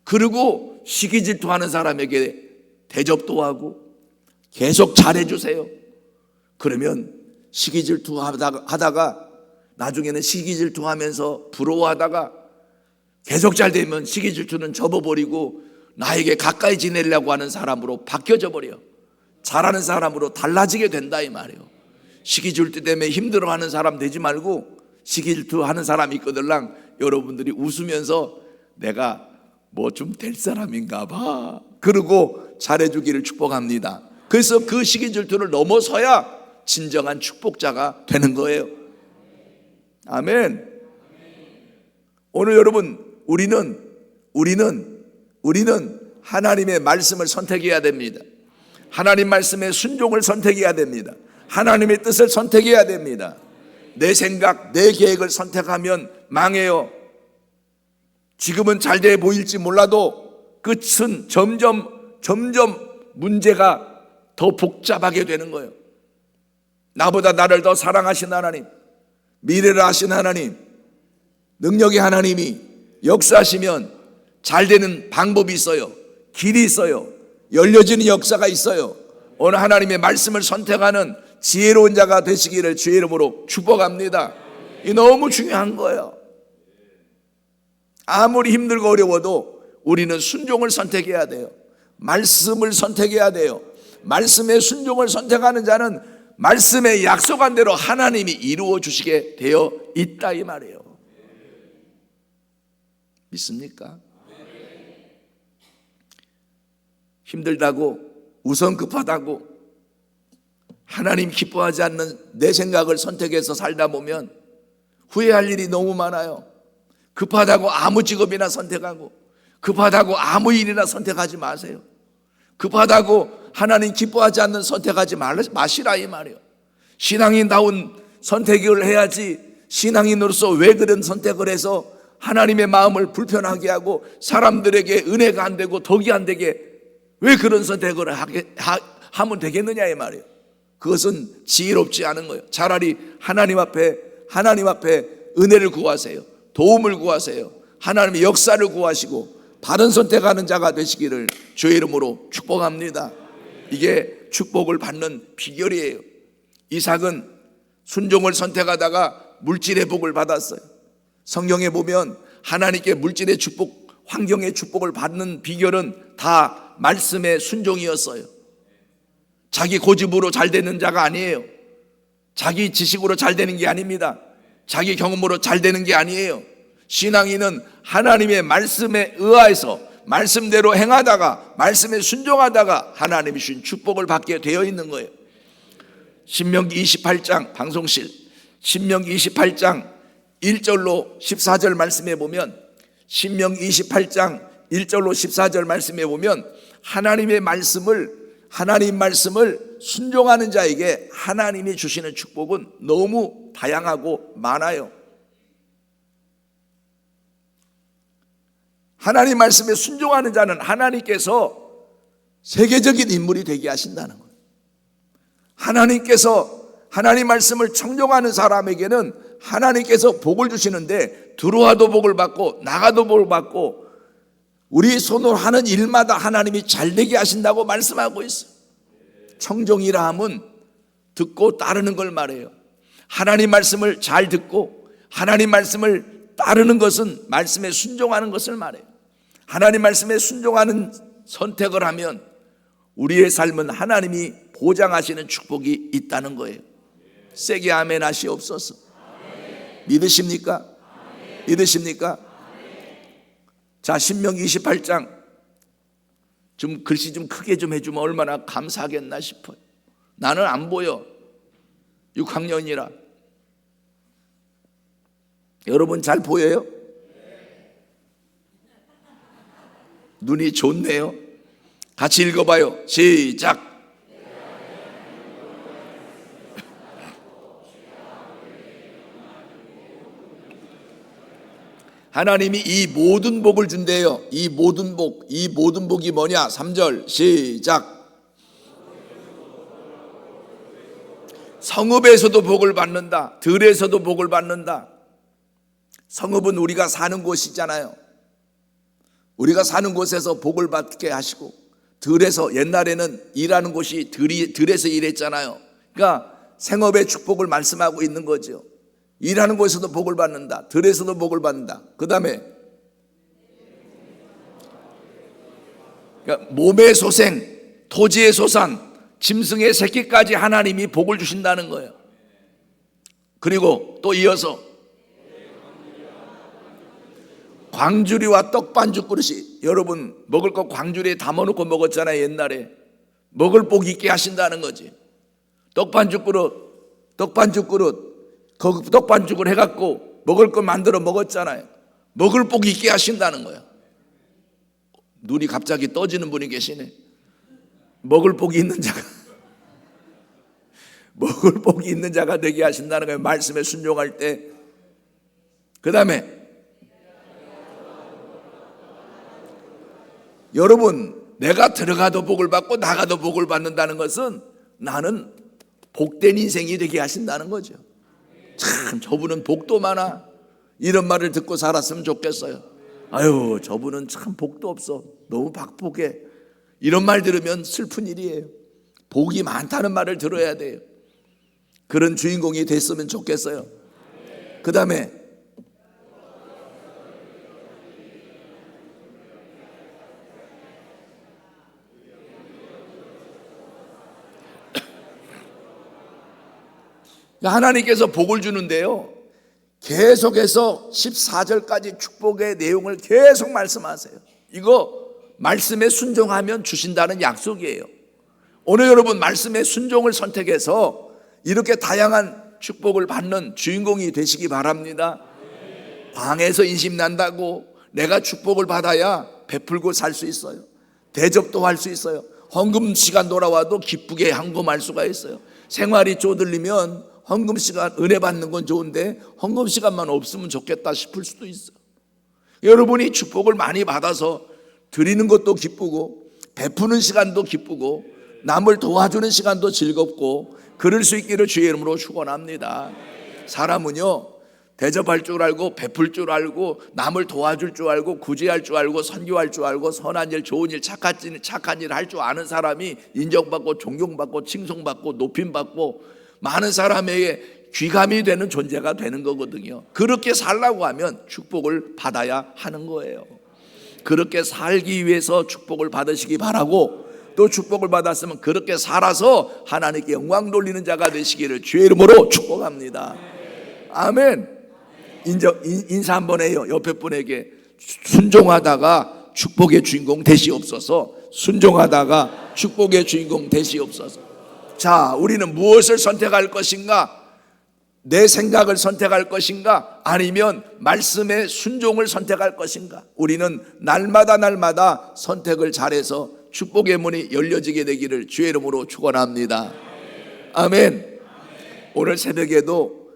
그리고 시기 질투하는 사람에게 대접도 하고 계속 잘해주세요. 그러면 시기 질투하다가 나중에는 시기 질투하면서 부러워하다가 계속 잘 되면 시기 질투는 접어버리고 나에게 가까이 지내려고 하는 사람으로 바뀌어져 버려. 잘하는 사람으로 달라지게 된다 이 말이에요. 시기 질투 때문에 힘들어하는 사람 되지 말고, 시기 질투하는 사람이 있거들랑 여러분들이 웃으면서 내가 뭐 좀 될 사람인가 봐, 그러고 잘해주기를 축복합니다. 그래서 그 시기 질투를 넘어서야 진정한 축복자가 되는 거예요. 아멘. 오늘 여러분, 우리는 하나님의 말씀을 선택해야 됩니다. 하나님 말씀에 순종을 선택해야 됩니다. 하나님의 뜻을 선택해야 됩니다. 내 생각, 내 계획을 선택하면 망해요. 지금은 잘 돼 보일지 몰라도 끝은 점점 문제가 더 복잡하게 되는 거예요. 나보다 나를 더 사랑하신 하나님, 미래를 아신 하나님, 능력의 하나님이 역사하시면 잘 되는 방법이 있어요. 길이 있어요. 열려지는 역사가 있어요. 오늘 하나님의 말씀을 선택하는 지혜로운 자가 되시기를 주의 이름으로 축복합니다. 이 너무 중요한 거예요. 아무리 힘들고 어려워도 우리는 순종을 선택해야 돼요. 말씀을 선택해야 돼요. 말씀의 순종을 선택하는 자는 말씀의 약속한 대로 하나님이 이루어 주시게 되어 있다 이 말이에요. 믿습니까? 힘들다고, 우선 급하다고, 하나님 기뻐하지 않는 내 생각을 선택해서 살다 보면 후회할 일이 너무 많아요. 급하다고 아무 직업이나 선택하고, 급하다고 아무 일이나 선택하지 마세요. 급하다고 하나님 기뻐하지 않는 선택하지 마시라 이 말이에요. 신앙인다운 선택을 해야지, 신앙인으로서 왜 그런 선택을 해서 하나님의 마음을 불편하게 하고 사람들에게 은혜가 안 되고 덕이 안 되게 왜 그런 선택을 하면 되겠느냐 이 말이에요. 그것은 지혜롭지 않은 거예요. 차라리 하나님 앞에 은혜를 구하세요. 도움을 구하세요. 하나님의 역사를 구하시고 바른 선택하는 자가 되시기를 주의 이름으로 축복합니다. 이게 축복을 받는 비결이에요. 이삭은 순종을 선택하다가 물질의 복을 받았어요. 성경에 보면 하나님께 물질의 축복, 환경의 축복을 받는 비결은 다 말씀의 순종이었어요. 자기 고집으로 잘 되는 자가 아니에요. 자기 지식으로 잘 되는 게 아닙니다. 자기 경험으로 잘 되는 게 아니에요. 신앙인은 하나님의 말씀에 의하여서 말씀대로 행하다가 말씀에 순종하다가 하나님이 주신 축복을 받게 되어 있는 거예요. 신명기 28장 방송실 신명기 28장 1절로 14절 말씀에 보면 신명기 28장 1절로 14절 말씀에 보면 하나님 말씀을 순종하는 자에게 하나님이 주시는 축복은 너무 다양하고 많아요. 하나님 말씀에 순종하는 자는 하나님께서 세계적인 인물이 되게 하신다는 거예요. 하나님께서 하나님 말씀을 청종하는 사람에게는 하나님께서 복을 주시는데 들어와도 복을 받고 나가도 복을 받고 우리 손으로 하는 일마다 하나님이 잘되게 하신다고 말씀하고 있어요. 청종이라 함은 듣고 따르는 걸 말해요. 하나님 말씀을 잘 듣고 하나님 말씀을 따르는 것은 말씀에 순종하는 것을 말해요. 하나님 말씀에 순종하는 선택을 하면 우리의 삶은 하나님이 보장하시는 축복이 있다는 거예요. 세게 아멘 하시옵소서. 믿으십니까? 믿으십니까? 자, 신명기 28장 좀 글씨 좀 크게 좀 해주면 얼마나 감사하겠나 싶어요. 나는 안 보여. 6학년이라. 여러분 잘 보여요? 눈이 좋네요. 같이 읽어봐요. 시작. 하나님이 이 모든 복을 준대요. 이 모든 복이 뭐냐? 3절 시작. 성읍에서도 복을 받는다. 들에서도 복을 받는다. 성읍은 우리가 사는 곳이잖아요. 우리가 사는 곳에서 복을 받게 하시고, 들에서, 옛날에는 일하는 곳이 들에서 일했잖아요. 그러니까 생업의 축복을 말씀하고 있는 거죠. 일하는 곳에서도 복을 받는다. 들에서도 복을 받는다. 그 다음에 그러니까 몸의 소생, 토지의 소산, 짐승의 새끼까지 하나님이 복을 주신다는 거예요. 그리고 또 이어서 광주리와 떡반죽 그릇이, 여러분 먹을 거 광주리에 담아놓고 먹었잖아요. 옛날에 먹을 복 있게 하신다는 거지. 떡반죽 그릇 그 떡반죽을 해갖고 먹을 거 만들어 먹었잖아요. 먹을 복 있게 하신다는 거야. 눈이 갑자기 떠지는 분이 계시네. 먹을 복이 있는 자가 되게 하신다는 거예요. 말씀에 순종할 때. 그 다음에 여러분, 내가 들어가도 복을 받고 나가도 복을 받는다는 것은 나는 복된 인생이 되게 하신다는 거죠. 참 저분은 복도 많아. 이런 말을 듣고 살았으면 좋겠어요. 아유, 저분은 참 복도 없어. 너무 박복해. 이런 말 들으면 슬픈 일이에요. 복이 많다는 말을 들어야 돼요. 그런 주인공이 됐으면 좋겠어요. 그 다음에 하나님께서 복을 주는데요, 계속해서 14절까지 축복의 내용을 계속 말씀하세요. 이거 말씀에 순종하면 주신다는 약속이에요. 오늘 여러분 말씀에 순종을 선택해서 이렇게 다양한 축복을 받는 주인공이 되시기 바랍니다. 방에서 인심난다고 내가 축복을 받아야 베풀고 살 수 있어요. 대접도 할 수 있어요. 헌금 시간 돌아와도 기쁘게 헌금할 수가 있어요. 생활이 쪼들리면 헌금 시간 은혜 받는 건 좋은데 헌금 시간만 없으면 좋겠다 싶을 수도 있어요. 여러분이 축복을 많이 받아서 드리는 것도 기쁘고 베푸는 시간도 기쁘고 남을 도와주는 시간도 즐겁고 그럴 수 있기를 주의 이름으로 축원합니다. 사람은요, 대접할 줄 알고 베풀 줄 알고 남을 도와줄 줄 알고 구제할 줄 알고 선교할 줄 알고 선한 일 좋은 일 착한 일 할 줄 아는 사람이 인정받고 존경받고 칭송받고 높임받고 많은 사람에게 귀감이 되는 존재가 되는 거거든요. 그렇게 살라고 하면 축복을 받아야 하는 거예요. 그렇게 살기 위해서 축복을 받으시기 바라고, 또 축복을 받았으면 그렇게 살아서 하나님께 영광 돌리는 자가 되시기를 주의 이름으로 축복합니다. 아멘. 인사 한번 해요. 옆에 분에게. 순종하다가 축복의 주인공 되시옵소서. 순종하다가 축복의 주인공 되시옵소서. 자, 우리는 무엇을 선택할 것인가? 내 생각을 선택할 것인가? 아니면 말씀의 순종을 선택할 것인가? 우리는 날마다 선택을 잘해서 축복의 문이 열려지게 되기를 주의 이름으로 축원합니다. 아멘. 오늘 새벽에도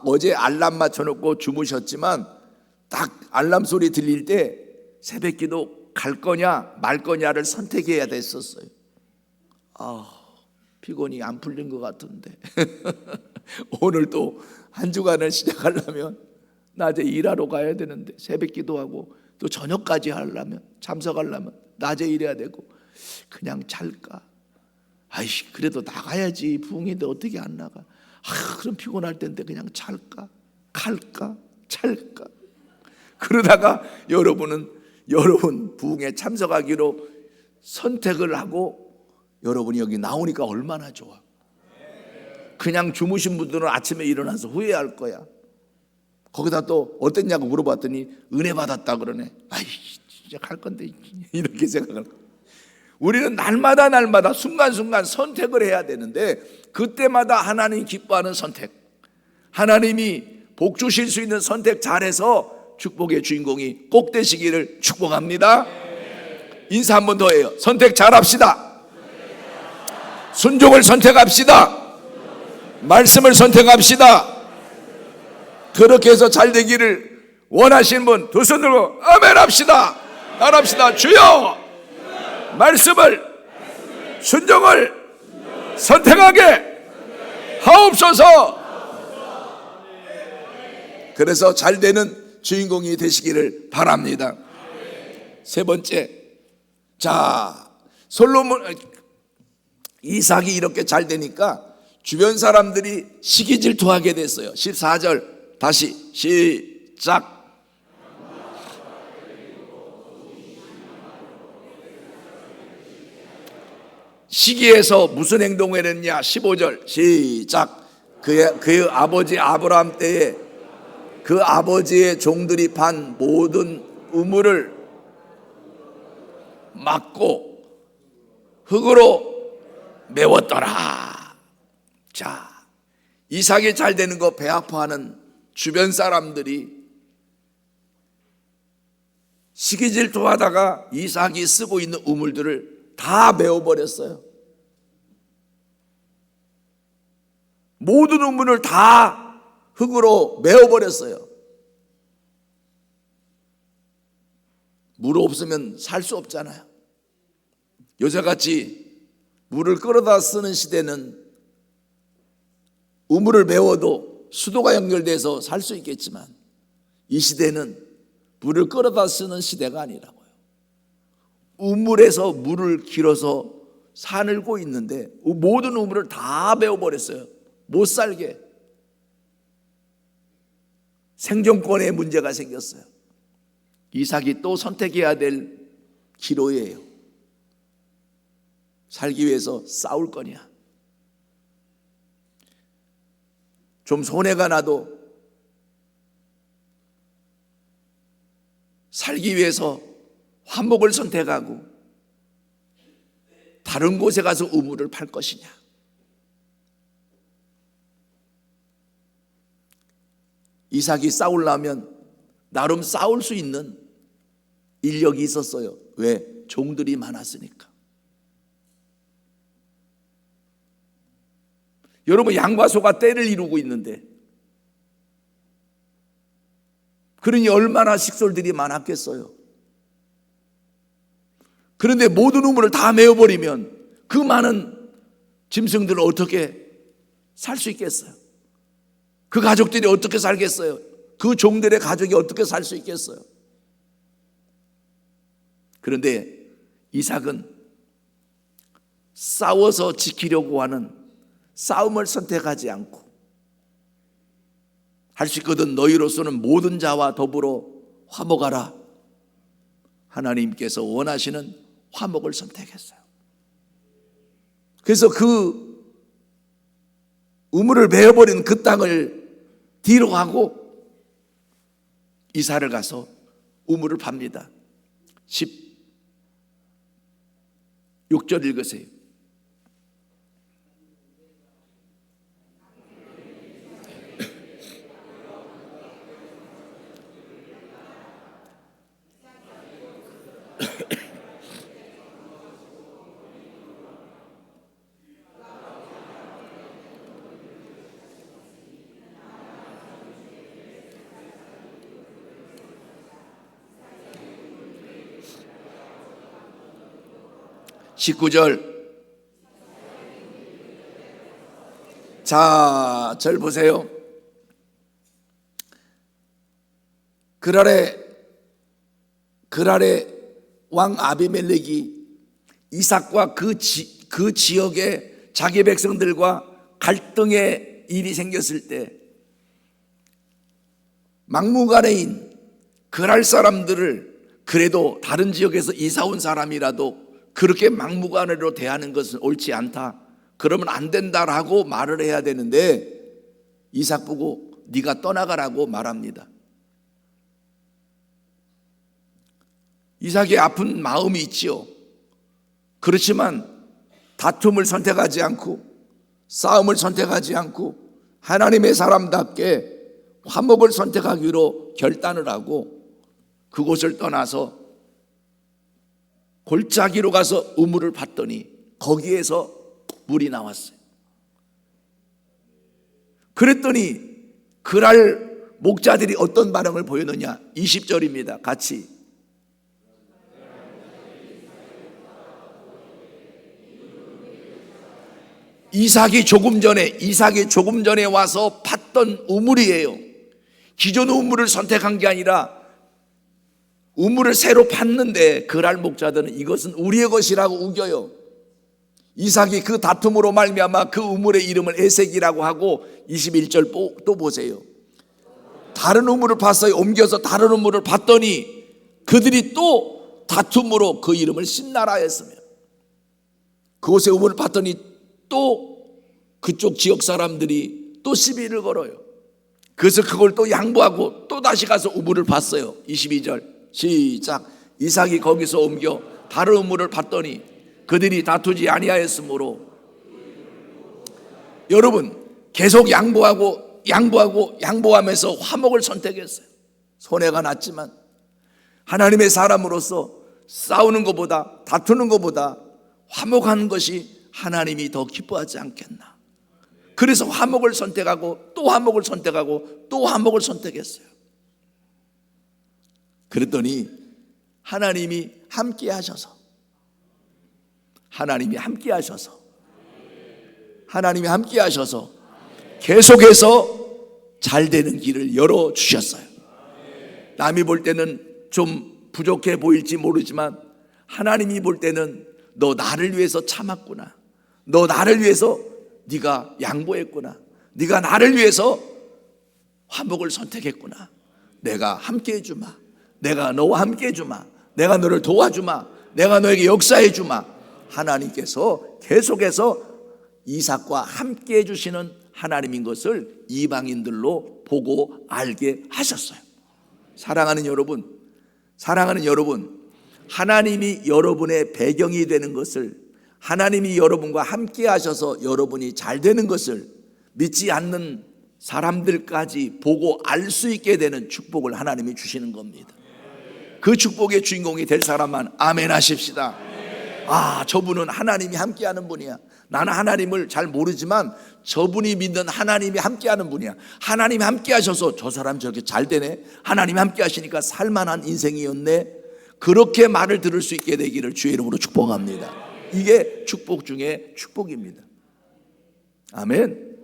어제 알람 맞춰놓고 주무셨지만 딱 알람 소리 들릴 때 새벽기도 갈 거냐 말 거냐를 선택해야 됐었어요. 피곤이 안 풀린 것 같은데 오늘 또 한 주간을 시작하려면 낮에 일하러 가야 되는데 새벽 기도하고 또 저녁까지 하려면 참석하려면 낮에 일해야 되고 그냥 잘까? 아이씨, 그래도 나가야지. 부흥인데 어떻게 안 나가? 그럼 피곤할 텐데 그냥 잘까? 갈까? 찰까? 그러다가 여러분 부흥에 참석하기로 선택을 하고 여러분이 여기 나오니까 얼마나 좋아. 그냥 주무신 분들은 아침에 일어나서 후회할 거야. 거기다 또 어땠냐고 물어봤더니 은혜 받았다 그러네. 아이, 진짜 갈 건데 이렇게 생각을. 우리는 날마다 순간순간 선택을 해야 되는데 그때마다 하나님 기뻐하는 선택, 하나님이 복 주실 수 있는 선택 잘해서 축복의 주인공이 꼭 되시기를 축복합니다. 인사 한 번 더 해요. 선택 잘합시다. 순종을 선택합시다. 말씀을 선택합시다. 그렇게 해서 잘 되기를 원하시는 분 두 손 들고 아멘 합시다. 따라합시다. 주여, 말씀을 순종을 선택하게 하옵소서. 그래서 잘 되는 주인공이 되시기를 바랍니다. 세 번째, 자, 이삭이 이렇게 잘 되니까 주변 사람들이 시기 질투하게 됐어요. 14절 다시 시작. 시기에서 무슨 행동을 했냐? 15절 시작. 그의 아버지 아브라함 때에 그 아버지의 종들이 판 모든 우물을 막고 흙으로 메웠더라. 자, 이삭이 잘 되는 거 배 아파하는 주변 사람들이 시기 질투하다가 이삭이 쓰고 있는 우물들을 다 메워버렸어요. 모든 우물을 다 흙으로 메워버렸어요. 물 없으면 살 수 없잖아요. 요새같이 물을 끌어다 쓰는 시대는 우물을 메워도 수도가 연결돼서 살 수 있겠지만 이 시대는 물을 끌어다 쓰는 시대가 아니라고요. 우물에서 물을 길어서 살고 있는데 모든 우물을 다 메워버렸어요. 못 살게. 생존권에 문제가 생겼어요. 이삭이 또 선택해야 될 기로예요. 살기 위해서 싸울 거냐, 좀 손해가 나도 살기 위해서 화목을 선택하고 다른 곳에 가서 우물을 팔 것이냐. 이삭이 싸우려면 나름 싸울 수 있는 인력이 있었어요. 왜? 종들이 많았으니까. 여러분, 양과 소가 떼를 이루고 있는데, 그러니 얼마나 식솔들이 많았겠어요. 그런데 모든 우물을 다 메워버리면 그 많은 짐승들을 어떻게 살 수 있겠어요? 그 가족들이 어떻게 살겠어요? 그 종들의 가족이 어떻게 살 수 있겠어요? 그런데 이삭은 싸워서 지키려고 하는 싸움을 선택하지 않고, 할 수 있거든 너희로서는 모든 자와 더불어 화목하라. 하나님께서 원하시는 화목을 선택했어요. 그래서 그 우물을 베어버린 그 땅을 뒤로 가고 이사를 가서 우물을 팝니다. 16절 읽으세요. (19절) 자, 절 보세요. 그랄의 왕 아비멜렉이 이삭과 그 지역의 자기 백성들과 갈등의 일이 생겼을 때 막무가내인 그랄 사람들을, 그래도 다른 지역에서 이사 온 사람이라도 그렇게 막무가내로 대하는 것은 옳지 않다, 그러면 안 된다라고 말을 해야 되는데 이삭 보고 네가 떠나가라고 말합니다. 이삭의 아픈 마음이 있지요. 그렇지만 다툼을 선택하지 않고 싸움을 선택하지 않고 하나님의 사람답게 화목을 선택하기로 결단을 하고 그곳을 떠나서 골짜기로 가서 우물을 봤더니 거기에서 물이 나왔어요. 그랬더니 그랄 목자들이 어떤 반응을 보였느냐. 20절입니다. 같이. 이삭이 조금 전에 와서 팠던 우물이에요. 기존 우물을 선택한 게 아니라 우물을 새로 팠는데 그랄 목자들은 이것은 우리의 것이라고 우겨요. 이삭이 그 다툼으로 말미암아 그 우물의 이름을 에색이라고 하고 21절 또 보세요. 다른 우물을 팠어요. 옮겨서 다른 우물을 팠더니 그들이 또 다툼으로 그 이름을 신나라 했으며, 그곳에 우물을 팠더니 또 그쪽 지역 사람들이 또 시비를 걸어요. 그래서 그걸 또 양보하고 또 다시 가서 우물을 팠어요. 22절 시작. 이삭이 거기서 옮겨 다른 우물을 팠더니 그들이 다투지 아니하였으므로. 여러분, 계속 양보하면서 화목을 선택했어요. 손해가 났지만 하나님의 사람으로서 싸우는 것보다, 다투는 것보다 화목하는 것이 하나님이 더 기뻐하지 않겠나. 그래서 화목을 선택하고 또 화목을 선택하고 또 화목을 선택했어요. 그랬더니 하나님이 함께 하셔서 하나님이 함께 하셔서 계속해서 잘 되는 길을 열어주셨어요. 남이 볼 때는 좀 부족해 보일지 모르지만 하나님이 볼 때는 너 나를 위해서 참았구나, 너 나를 위해서 네가 양보했구나, 네가 나를 위해서 화목을 선택했구나, 내가 함께 해주마, 내가 너와 함께 해주마, 내가 너를 도와주마, 내가 너에게 역사해주마. 하나님께서 계속해서 이삭과 함께 해주시는 하나님인 것을 이방인들로 보고 알게 하셨어요. 사랑하는 여러분, 하나님이 여러분의 배경이 되는 것을, 하나님이 여러분과 함께 하셔서 여러분이 잘 되는 것을 믿지 않는 사람들까지 보고 알 수 있게 되는 축복을 하나님이 주시는 겁니다. 그 축복의 주인공이 될 사람만 아멘 하십시다. 아, 저분은 하나님이 함께하는 분이야. 나는 하나님을 잘 모르지만 저분이 믿는 하나님이 함께하는 분이야. 하나님이 함께 하셔서 저 사람 저렇게 잘 되네, 하나님이 함께 하시니까 살만한 인생이었네, 그렇게 말을 들을 수 있게 되기를 주의 이름으로 축복합니다. 이게 축복 중에 축복입니다. 아멘.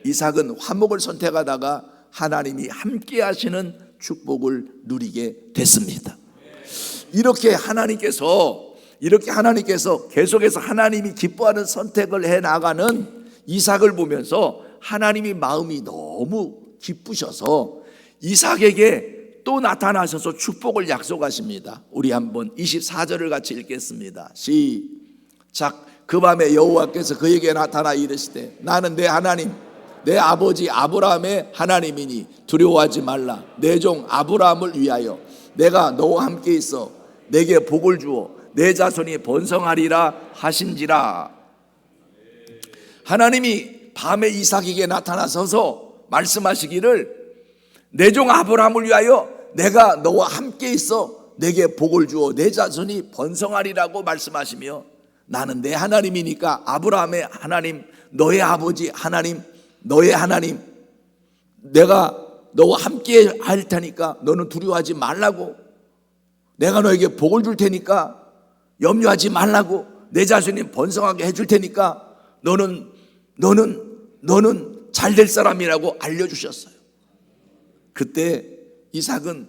이삭은 화목을 선택하다가 하나님이 함께 하시는 축복을 누리게 됐습니다. 이렇게 하나님께서 계속해서 하나님이 기뻐하는 선택을 해나가는 이삭을 보면서 하나님이 마음이 너무 기쁘셔서 이삭에게 또 나타나셔서 축복을 약속하십니다. 우리 한번 24절을 같이 읽겠습니다. 시작. 그 밤에 여호와께서 그에게 나타나 이르시되 나는 내 하나님 내 아버지 아브라함의 하나님이니 두려워하지 말라. 내 종 아브라함을 위하여 내가 너와 함께 있어 내게 복을 주어 내 자손이 번성하리라 하신지라. 하나님이 밤에 이삭에게 나타나셔서 말씀하시기를 내 종 아브라함을 위하여 내가 너와 함께 있어 내게 복을 주어 내 자손이 번성하리라고 말씀하시며, 나는 내 하나님이니까 아브라함의 하나님, 너의 아버지 하나님, 너의 하나님, 내가 너와 함께 할 테니까 너는 두려워하지 말라고, 내가 너에게 복을 줄 테니까 염려하지 말라고, 내 자손이 번성하게 해줄 테니까 너는 잘 될 사람이라고 알려주셨어요. 그때 이삭은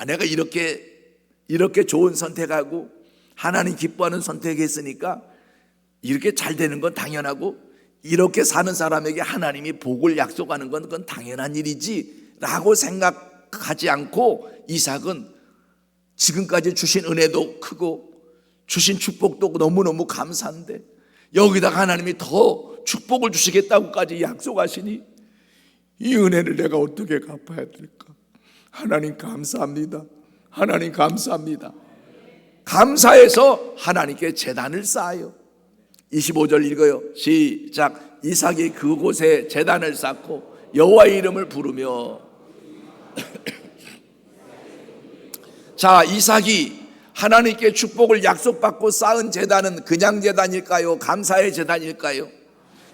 내가 이렇게 좋은 선택하고 하나님 기뻐하는 선택했으니까 이렇게 잘 되는 건 당연하고 이렇게 사는 사람에게 하나님이 복을 약속하는 건 그건 당연한 일이지 라고 생각하지 않고, 이삭은 지금까지 주신 은혜도 크고 주신 축복도 너무너무 감사한데 여기다가 하나님이 더 축복을 주시겠다고까지 약속하시니 이 은혜를 내가 어떻게 갚아야 될까? 하나님 감사합니다. 하나님 감사합니다. 감사해서 하나님께 제단을 쌓아요. 25절 읽어요. 시작. 이삭이 그곳에 제단을 쌓고 여호와의 이름을 부르며 자, 이삭이 하나님께 축복을 약속받고 쌓은 제단은 그냥 제단일까요? 감사의 제단일까요?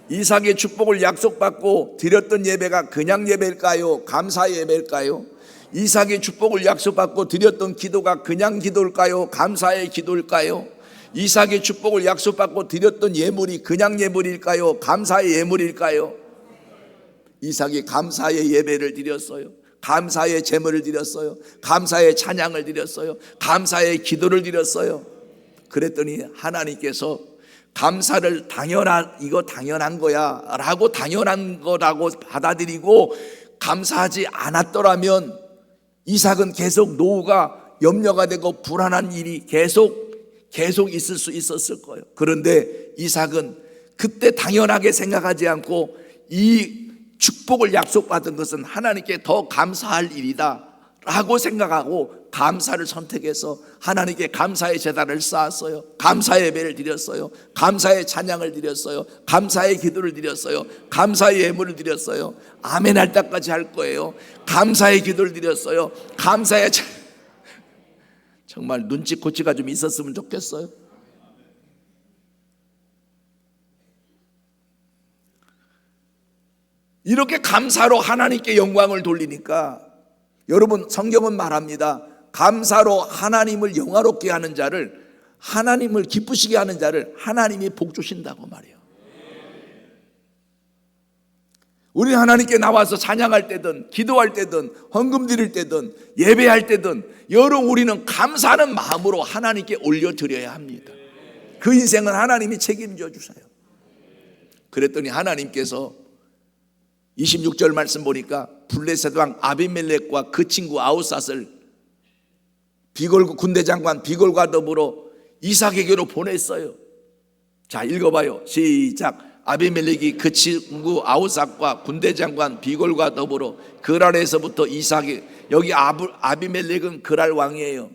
이삭의 축복을 약속받고 드렸던 예배가 그냥 예배일까요? 감사의 예배일까요? 이삭의 축복을 약속받고 드렸던 기도가 그냥 기도일까요? 감사의 기도일까요? 이삭의 축복을 약속받고 드렸던 예물이 그냥 예물일까요? 감사의 예물일까요? 이삭이 감사의 예배를 드렸어요. 감사의 제물을 드렸어요. 감사의 찬양을 드렸어요. 감사의 기도를 드렸어요. 그랬더니 하나님께서 감사를 이거 당연한 거야 라고, 당연한 거라고 받아들이고 감사하지 않았더라면 이삭은 계속 노후가 염려가 되고 불안한 일이 계속 있을 수 있었을 거예요. 그런데 이삭은 그때 당연하게 생각하지 않고 이 축복을 약속받은 것은 하나님께 더 감사할 일이다 라고 생각하고 감사를 선택해서 하나님께 감사의 제단을 쌓았어요. 감사의 예배를 드렸어요. 감사의 찬양을 드렸어요. 감사의 기도를 드렸어요. 감사의 예물을 드렸어요. 아멘 할 때까지 할 거예요. 감사의 기도를 드렸어요. 감사의 정말 눈치코치가 좀 있었으면 좋겠어요. 이렇게 감사로 하나님께 영광을 돌리니까, 여러분 성경은 말합니다. 감사로 하나님을 영화롭게 하는 자를 하나님을 기쁘시게 하는 자를 하나님이 복 주신다고 말이에요. 우리 하나님께 나와서 찬양할 때든 기도할 때든 헌금 드릴 때든 예배할 때든 여러분 우리는 감사하는 마음으로 하나님께 올려드려야 합니다. 그 인생은 하나님이 책임져 주세요. 그랬더니 하나님께서 26절 말씀 보니까 블레셋 왕 아비멜렉과 그 친구 아우삿을 군대 장관 비골과 더불어 이삭에게로 보냈어요. 자, 읽어봐요. 시작. 아비멜렉이 그 친구 아우삿과 군대 장관 비골과 더불어 그랄에서부터 이삭이, 여기 아비멜렉은 그랄 왕이에요.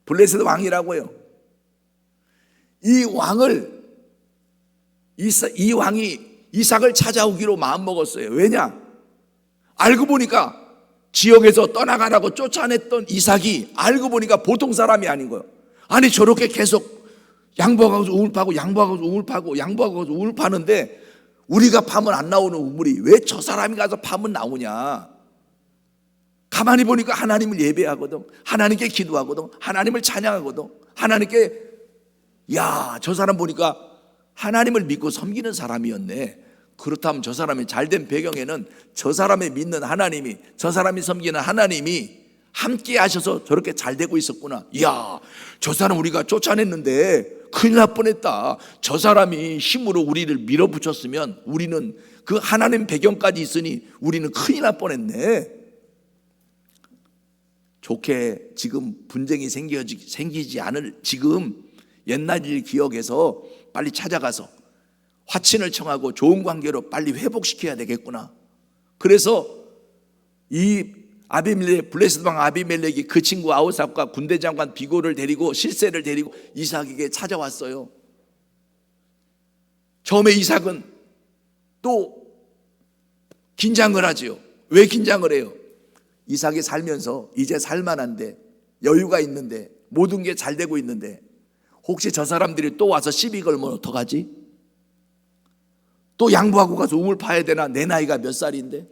블레셋 왕이라고요. 이 왕이 이삭을 찾아오기로 마음먹었어요. 왜냐? 알고 보니까 지역에서 떠나가라고 쫓아냈던 이삭이 알고 보니까 보통 사람이 아닌 거예요. 아니 저렇게 계속 양보하고 우물 파는데 우리가 파면 안 나오는 우물이 왜 저 사람이 가서 파면 나오냐. 가만히 보니까 하나님을 예배하거든, 하나님께 기도하거든, 하나님을 찬양하거든, 하나님께, 야, 저 사람 보니까 하나님을 믿고 섬기는 사람이었네. 그렇다면 저 사람이 잘된 배경에는 저 사람이 믿는 하나님이, 저 사람이 섬기는 하나님이 함께 하셔서 저렇게 잘 되고 있었구나. 이야, 저 사람 우리가 쫓아냈는데 큰일 날 뻔했다. 저 사람이 힘으로 우리를 밀어붙였으면 우리는 그 하나님 배경까지 있으니 우리는 큰일 날 뻔했네. 좋게 지금 분쟁이 생기지 않을 지금 옛날 일 기억해서 빨리 찾아가서 화친을 청하고 좋은 관계로 빨리 회복시켜야 되겠구나. 그래서 이 블레셋 왕 아비멜렉이 그 친구 아우삿과 군대 장관 비골을 데리고 실세를 데리고 이삭에게 찾아왔어요. 처음에 이삭은 또 긴장을 하지요. 왜 긴장을 해요? 이삭이 살면서 이제 살만한데, 여유가 있는데, 모든 게 잘 되고 있는데 혹시 저 사람들이 또 와서 시비 걸면 어떡하지? 또 양보하고 가서 우물 파야 되나? 내 나이가 몇 살인데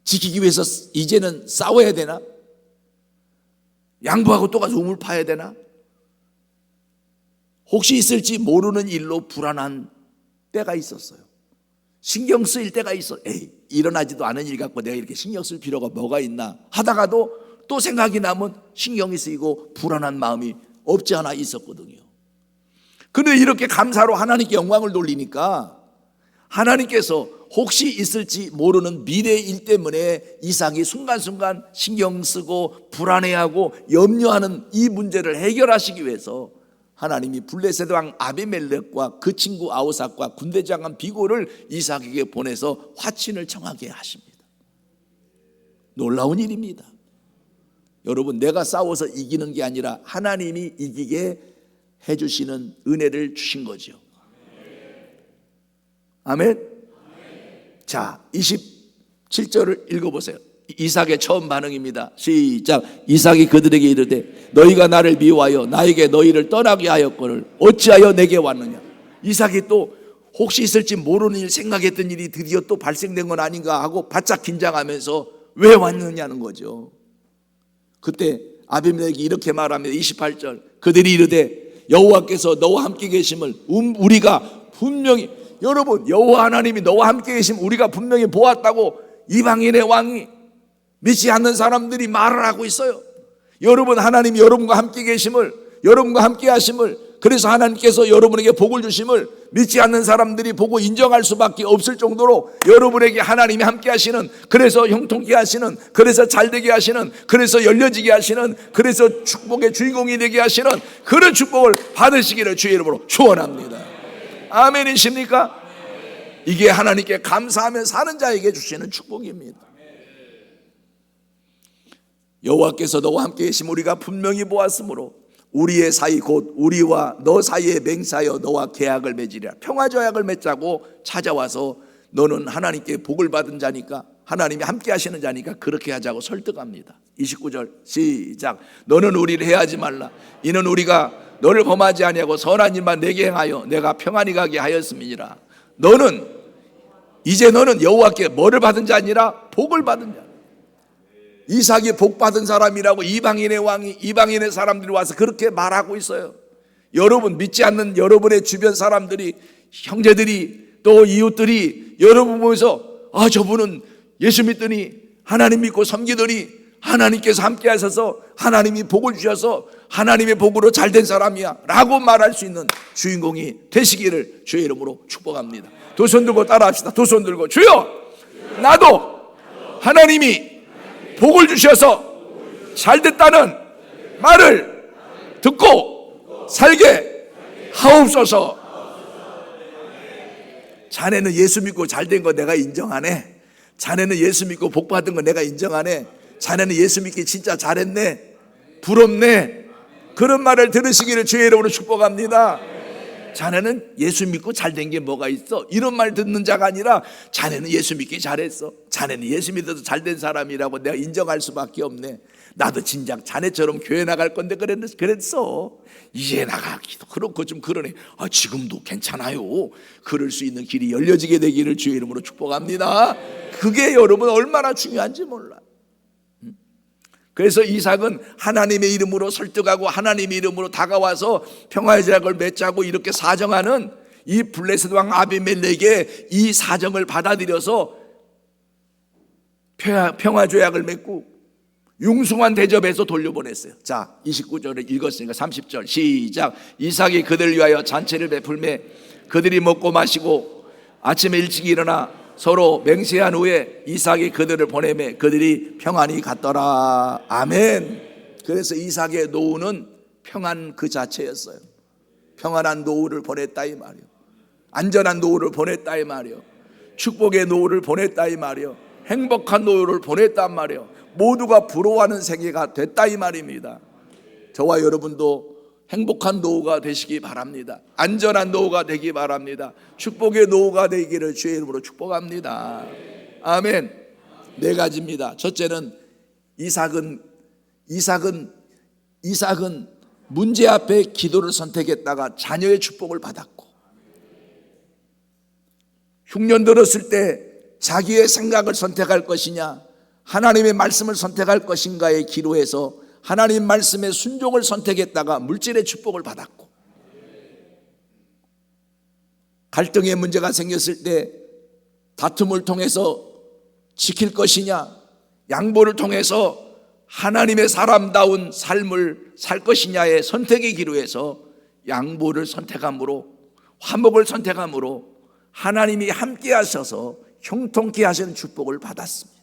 지키기 위해서 이제는 싸워야 되나? 양보하고 또 가서 우물 파야 되나? 혹시 있을지 모르는 일로 불안한 때가 있었어요. 신경 쓰일 때가 있어. 에이, 일어나지도 않은 일 갖고 내가 이렇게 신경 쓸 필요가 뭐가 있나 하다가도 또 생각이 나면 신경이 쓰이고 불안한 마음이 없지 않아 있었거든요. 그런데 이렇게 감사로 하나님께 영광을 돌리니까 하나님께서 혹시 있을지 모르는 미래의 일 때문에 이삭이 순간순간 신경 쓰고 불안해하고 염려하는 이 문제를 해결하시기 위해서 하나님이 블레셋 왕 아비멜렉과 그 친구 아우삿과 군대 장관 비골을 이삭에게 보내서 화친을 청하게 하십니다. 놀라운 일입니다. 여러분, 내가 싸워서 이기는 게 아니라 하나님이 이기게 해주시는 은혜를 주신 거죠. 아멘. 자, 27절을 읽어보세요. 이삭의 처음 반응입니다. 시작. 이삭이 그들에게 이르되 너희가 나를 미워하여 나에게 너희를 떠나게 하였거늘 어찌하여 내게 왔느냐. 이삭이 또 혹시 있을지 모르는 일, 생각했던 일이 드디어 또 발생된 건 아닌가 하고 바짝 긴장하면서 왜 왔느냐는 거죠. 그때 아비멜렉이 이렇게 말합니다. 28절. 그들이 이르되 여호와께서 너와 함께 계심을 우리가 분명히, 여러분, 여호와 하나님이 너와 함께 계심 우리가 분명히 보았다고 이방인의 왕이, 믿지 않는 사람들이 말을 하고 있어요. 여러분, 하나님이 여러분과 함께 계심을, 여러분과 함께 하심을, 그래서 하나님께서 여러분에게 복을 주심을 믿지 않는 사람들이 보고 인정할 수밖에 없을 정도로 여러분에게 하나님이 함께 하시는, 그래서 형통케 하시는, 그래서 잘되게 하시는, 그래서 열려지게 하시는, 그래서 축복의 주인공이 되게 하시는 그런 축복을 받으시기를 주의 이름으로 축원합니다. 아멘이십니까? 이게 하나님께 감사하며 사는 자에게 주시는 축복입니다. 여호와께서 너와 함께 계심 우리가 분명히 보았으므로 우리의 사이 곧 우리와 너 사이에 맹세하여 너와 계약을 맺으리라. 평화조약을 맺자고 찾아와서 너는 하나님께 복을 받은 자니까, 하나님이 함께 하시는 자니까 그렇게 하자고 설득합니다. 29절 시작. 너는 우리를 해하지 말라. 이는 우리가 너를 범하지 아니하고 선한 일만 내게 행하여 내가 평안히 가게 하였음이니라. 너는 이제 너는 여호와께 뭐를 받은 자 아니라 복을 받은 자. 이삭이 복 받은 사람이라고 이방인의 왕이, 이방인의 사람들이 와서 그렇게 말하고 있어요. 여러분, 믿지 않는 여러분의 주변 사람들이, 형제들이, 또 이웃들이 여러분 보면서 저분은 예수 믿더니, 하나님 믿고 섬기더니 하나님께서 함께 하셔서 하나님이 복을 주셔서 하나님의 복으로 잘된 사람이야 라고 말할 수 있는 주인공이 되시기를 주의 이름으로 축복합니다. 두 손 들고 따라합시다. 두 손 들고, 주여, 나도 하나님이 복을 주셔서 잘됐다는 말을 듣고 살게 하옵소서. 자네는 예수 믿고 잘된 거 내가 인정하네. 자네는 예수 믿고 복 받은 거 내가 인정하네. 자네는 예수 믿기 진짜 잘했네. 부럽네. 그런 말을 들으시기를 주의 이름으로 축복합니다. 자네는 예수 믿고 잘된 게 뭐가 있어? 이런 말 듣는 자가 아니라 자네는 예수 믿기 잘했어. 자네는 예수 믿어도 잘된 사람이라고 내가 인정할 수밖에 없네. 나도 진작 자네처럼 교회 나갈 건데 그랬어. 이제 나가기도 그렇고 좀 그러네. 지금도 괜찮아요. 그럴 수 있는 길이 열려지게 되기를 주의 이름으로 축복합니다. 그게 여러분 얼마나 중요한지 몰라. 그래서 이삭은 하나님의 이름으로 설득하고 하나님의 이름으로 다가와서 평화의 제약을 맺자고 이렇게 사정하는 이 블레셋 왕 아비멜렉의 이 사정을 받아들여서 평화 조약을 맺고 융숭한 대접에서 돌려보냈어요. 자, 29절을 읽었으니까 30절 시작. 이삭이 그들을 위하여 잔치를 베풀매 그들이 먹고 마시고 아침에 일찍 일어나 서로 맹세한 후에 이삭이 그들을 보내매 그들이 평안히 갔더라. 아멘. 그래서 이삭의 노후는 평안 그 자체였어요. 평안한 노후를 보냈다 이 말이요. 안전한 노후를 보냈다 이 말이요. 축복의 노후를 보냈다 이 말이요. 행복한 노후를 보냈단 말이요. 모두가 부러워하는 생애가 됐다 이 말입니다. 저와 여러분도 행복한 노후가 되시기 바랍니다. 안전한 노후가 되기 바랍니다. 축복의 노후가 되기를 주의 이름으로 축복합니다. 아멘. 네 가지입니다. 첫째는 이삭은 문제 앞에 기도를 선택했다가 자녀의 축복을 받았고, 흉년 들었을 때 자기의 생각을 선택할 것이냐 하나님의 말씀을 선택할 것인가에 기도해서 하나님 말씀의 순종을 선택했다가 물질의 축복을 받았고, 갈등의 문제가 생겼을 때 다툼을 통해서 지킬 것이냐 양보를 통해서 하나님의 사람다운 삶을 살 것이냐의 선택의 기로에서 양보를 선택함으로, 화목을 선택함으로 하나님이 함께 하셔서 형통케 하시는 축복을 받았습니다.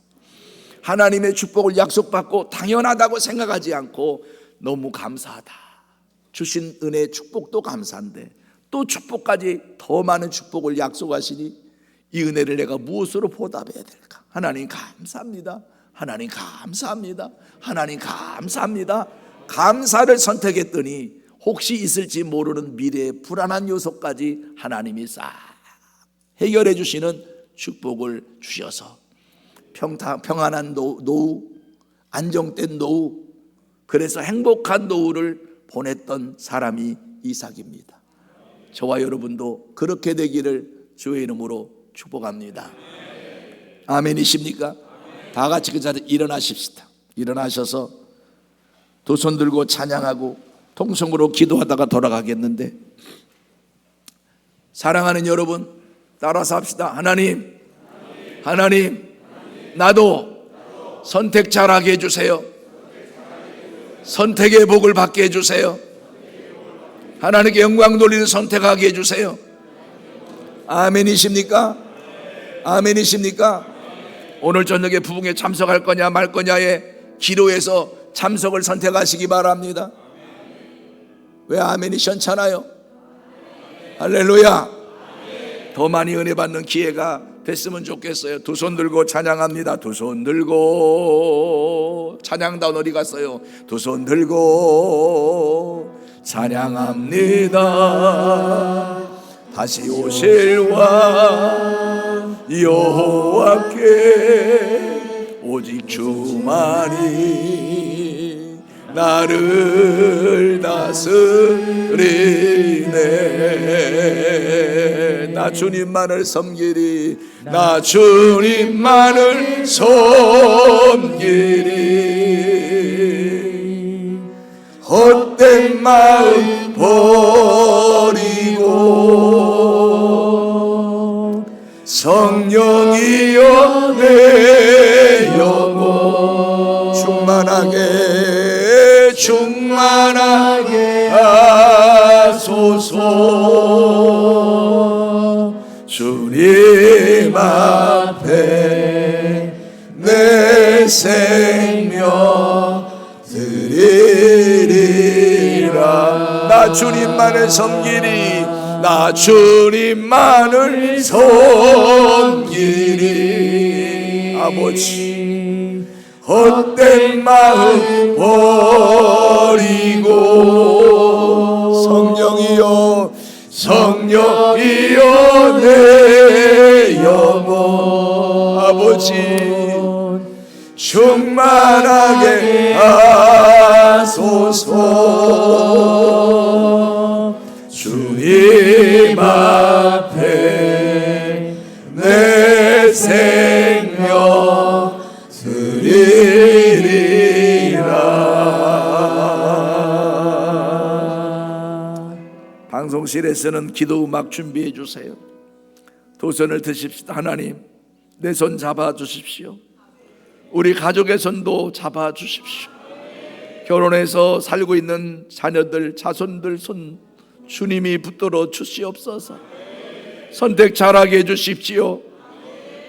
하나님의 축복을 약속받고 당연하다고 생각하지 않고 너무 감사하다, 주신 은혜 축복도 감사한데 또 축복까지 더 많은 축복을 약속하시니 이 은혜를 내가 무엇으로 보답해야 될까? 하나님 감사합니다. 하나님 감사합니다. 하나님 감사합니다. 감사를 선택했더니 혹시 있을지 모르는 미래의 불안한 요소까지 하나님이 싹 해결해 주시는 축복을 주셔서 평안한 노후, 안정된 노후, 그래서 행복한 노후를 보냈던 사람이 이삭입니다. 저와 여러분도 그렇게 되기를 주의 이름으로 축복합니다. 아멘이십니까? 다 같이 그 자리에 일어나십시다. 일어나셔서 두 손 들고 찬양하고 통성으로 기도하다가 돌아가겠는데, 사랑하는 여러분 따라서 합시다. 하나님 나도 선택 잘하게 해주세요. 선택의 복을 받게 해주세요. 하나님께 영광 돌리는 선택하게 해주세요. 아멘이십니까? 아멘이십니까? 오늘 저녁에 부흥에 참석할 거냐 말 거냐에 기도해서 참석을 선택하시기 바랍니다. 왜 아멘이 시원찮아요? 할렐루야. 더 많이 은혜 받는 기회가 됐으면 좋겠어요. 두 손 들고 찬양합니다. 두 손 들고 찬양다운 어디 갔어요? 두 손 들고 찬양합니다. 다시 오실 왕 여호와께 오직 주만이 나를 다스리네. 나 주님만을 섬기리. 나 주님만을 섬기리. 헛된 마음 버리고 성령이여 내 영혼 충만하게 하소서. 주님 앞에 내 생명 드리리라. 나 주님만을 섬기리. 나 주님만을 섬기리. 아버지, 헛된 마음 버리고 성령이여 내 영혼 아버지 충만하게 하소서. 주님 앞에 내 생명 드리리라. 방송실에서는 기도 음악 준비해 주세요. 두 손을 드십시다. 하나님, 내 손 잡아 주십시오. 우리 가족의 손도 잡아 주십시오. 결혼해서 살고 있는 자녀들, 자손들 손 주님이 붙들어 주시옵소서. 선택 잘하게 해주십시오.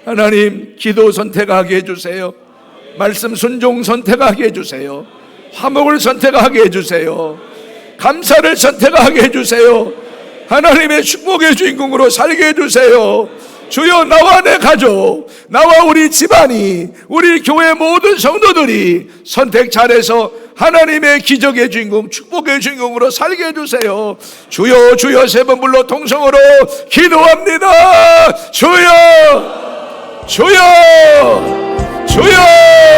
하나님, 기도 선택하게 해주세요. 말씀 순종 선택하게 해주세요. 화목을 선택하게 해주세요. 감사를 선택하게 해주세요. 하나님의 축복의 주인공으로 살게 해주세요. 주여, 나와 내 가족, 나와 우리 집안이, 우리 교회 모든 성도들이 선택 잘해서 하나님의 기적의 주인공, 축복의 주인공으로 살게 해주세요. 주여, 주여 세 번 불러 통성으로 기도합니다. 주여, 주여, 주여.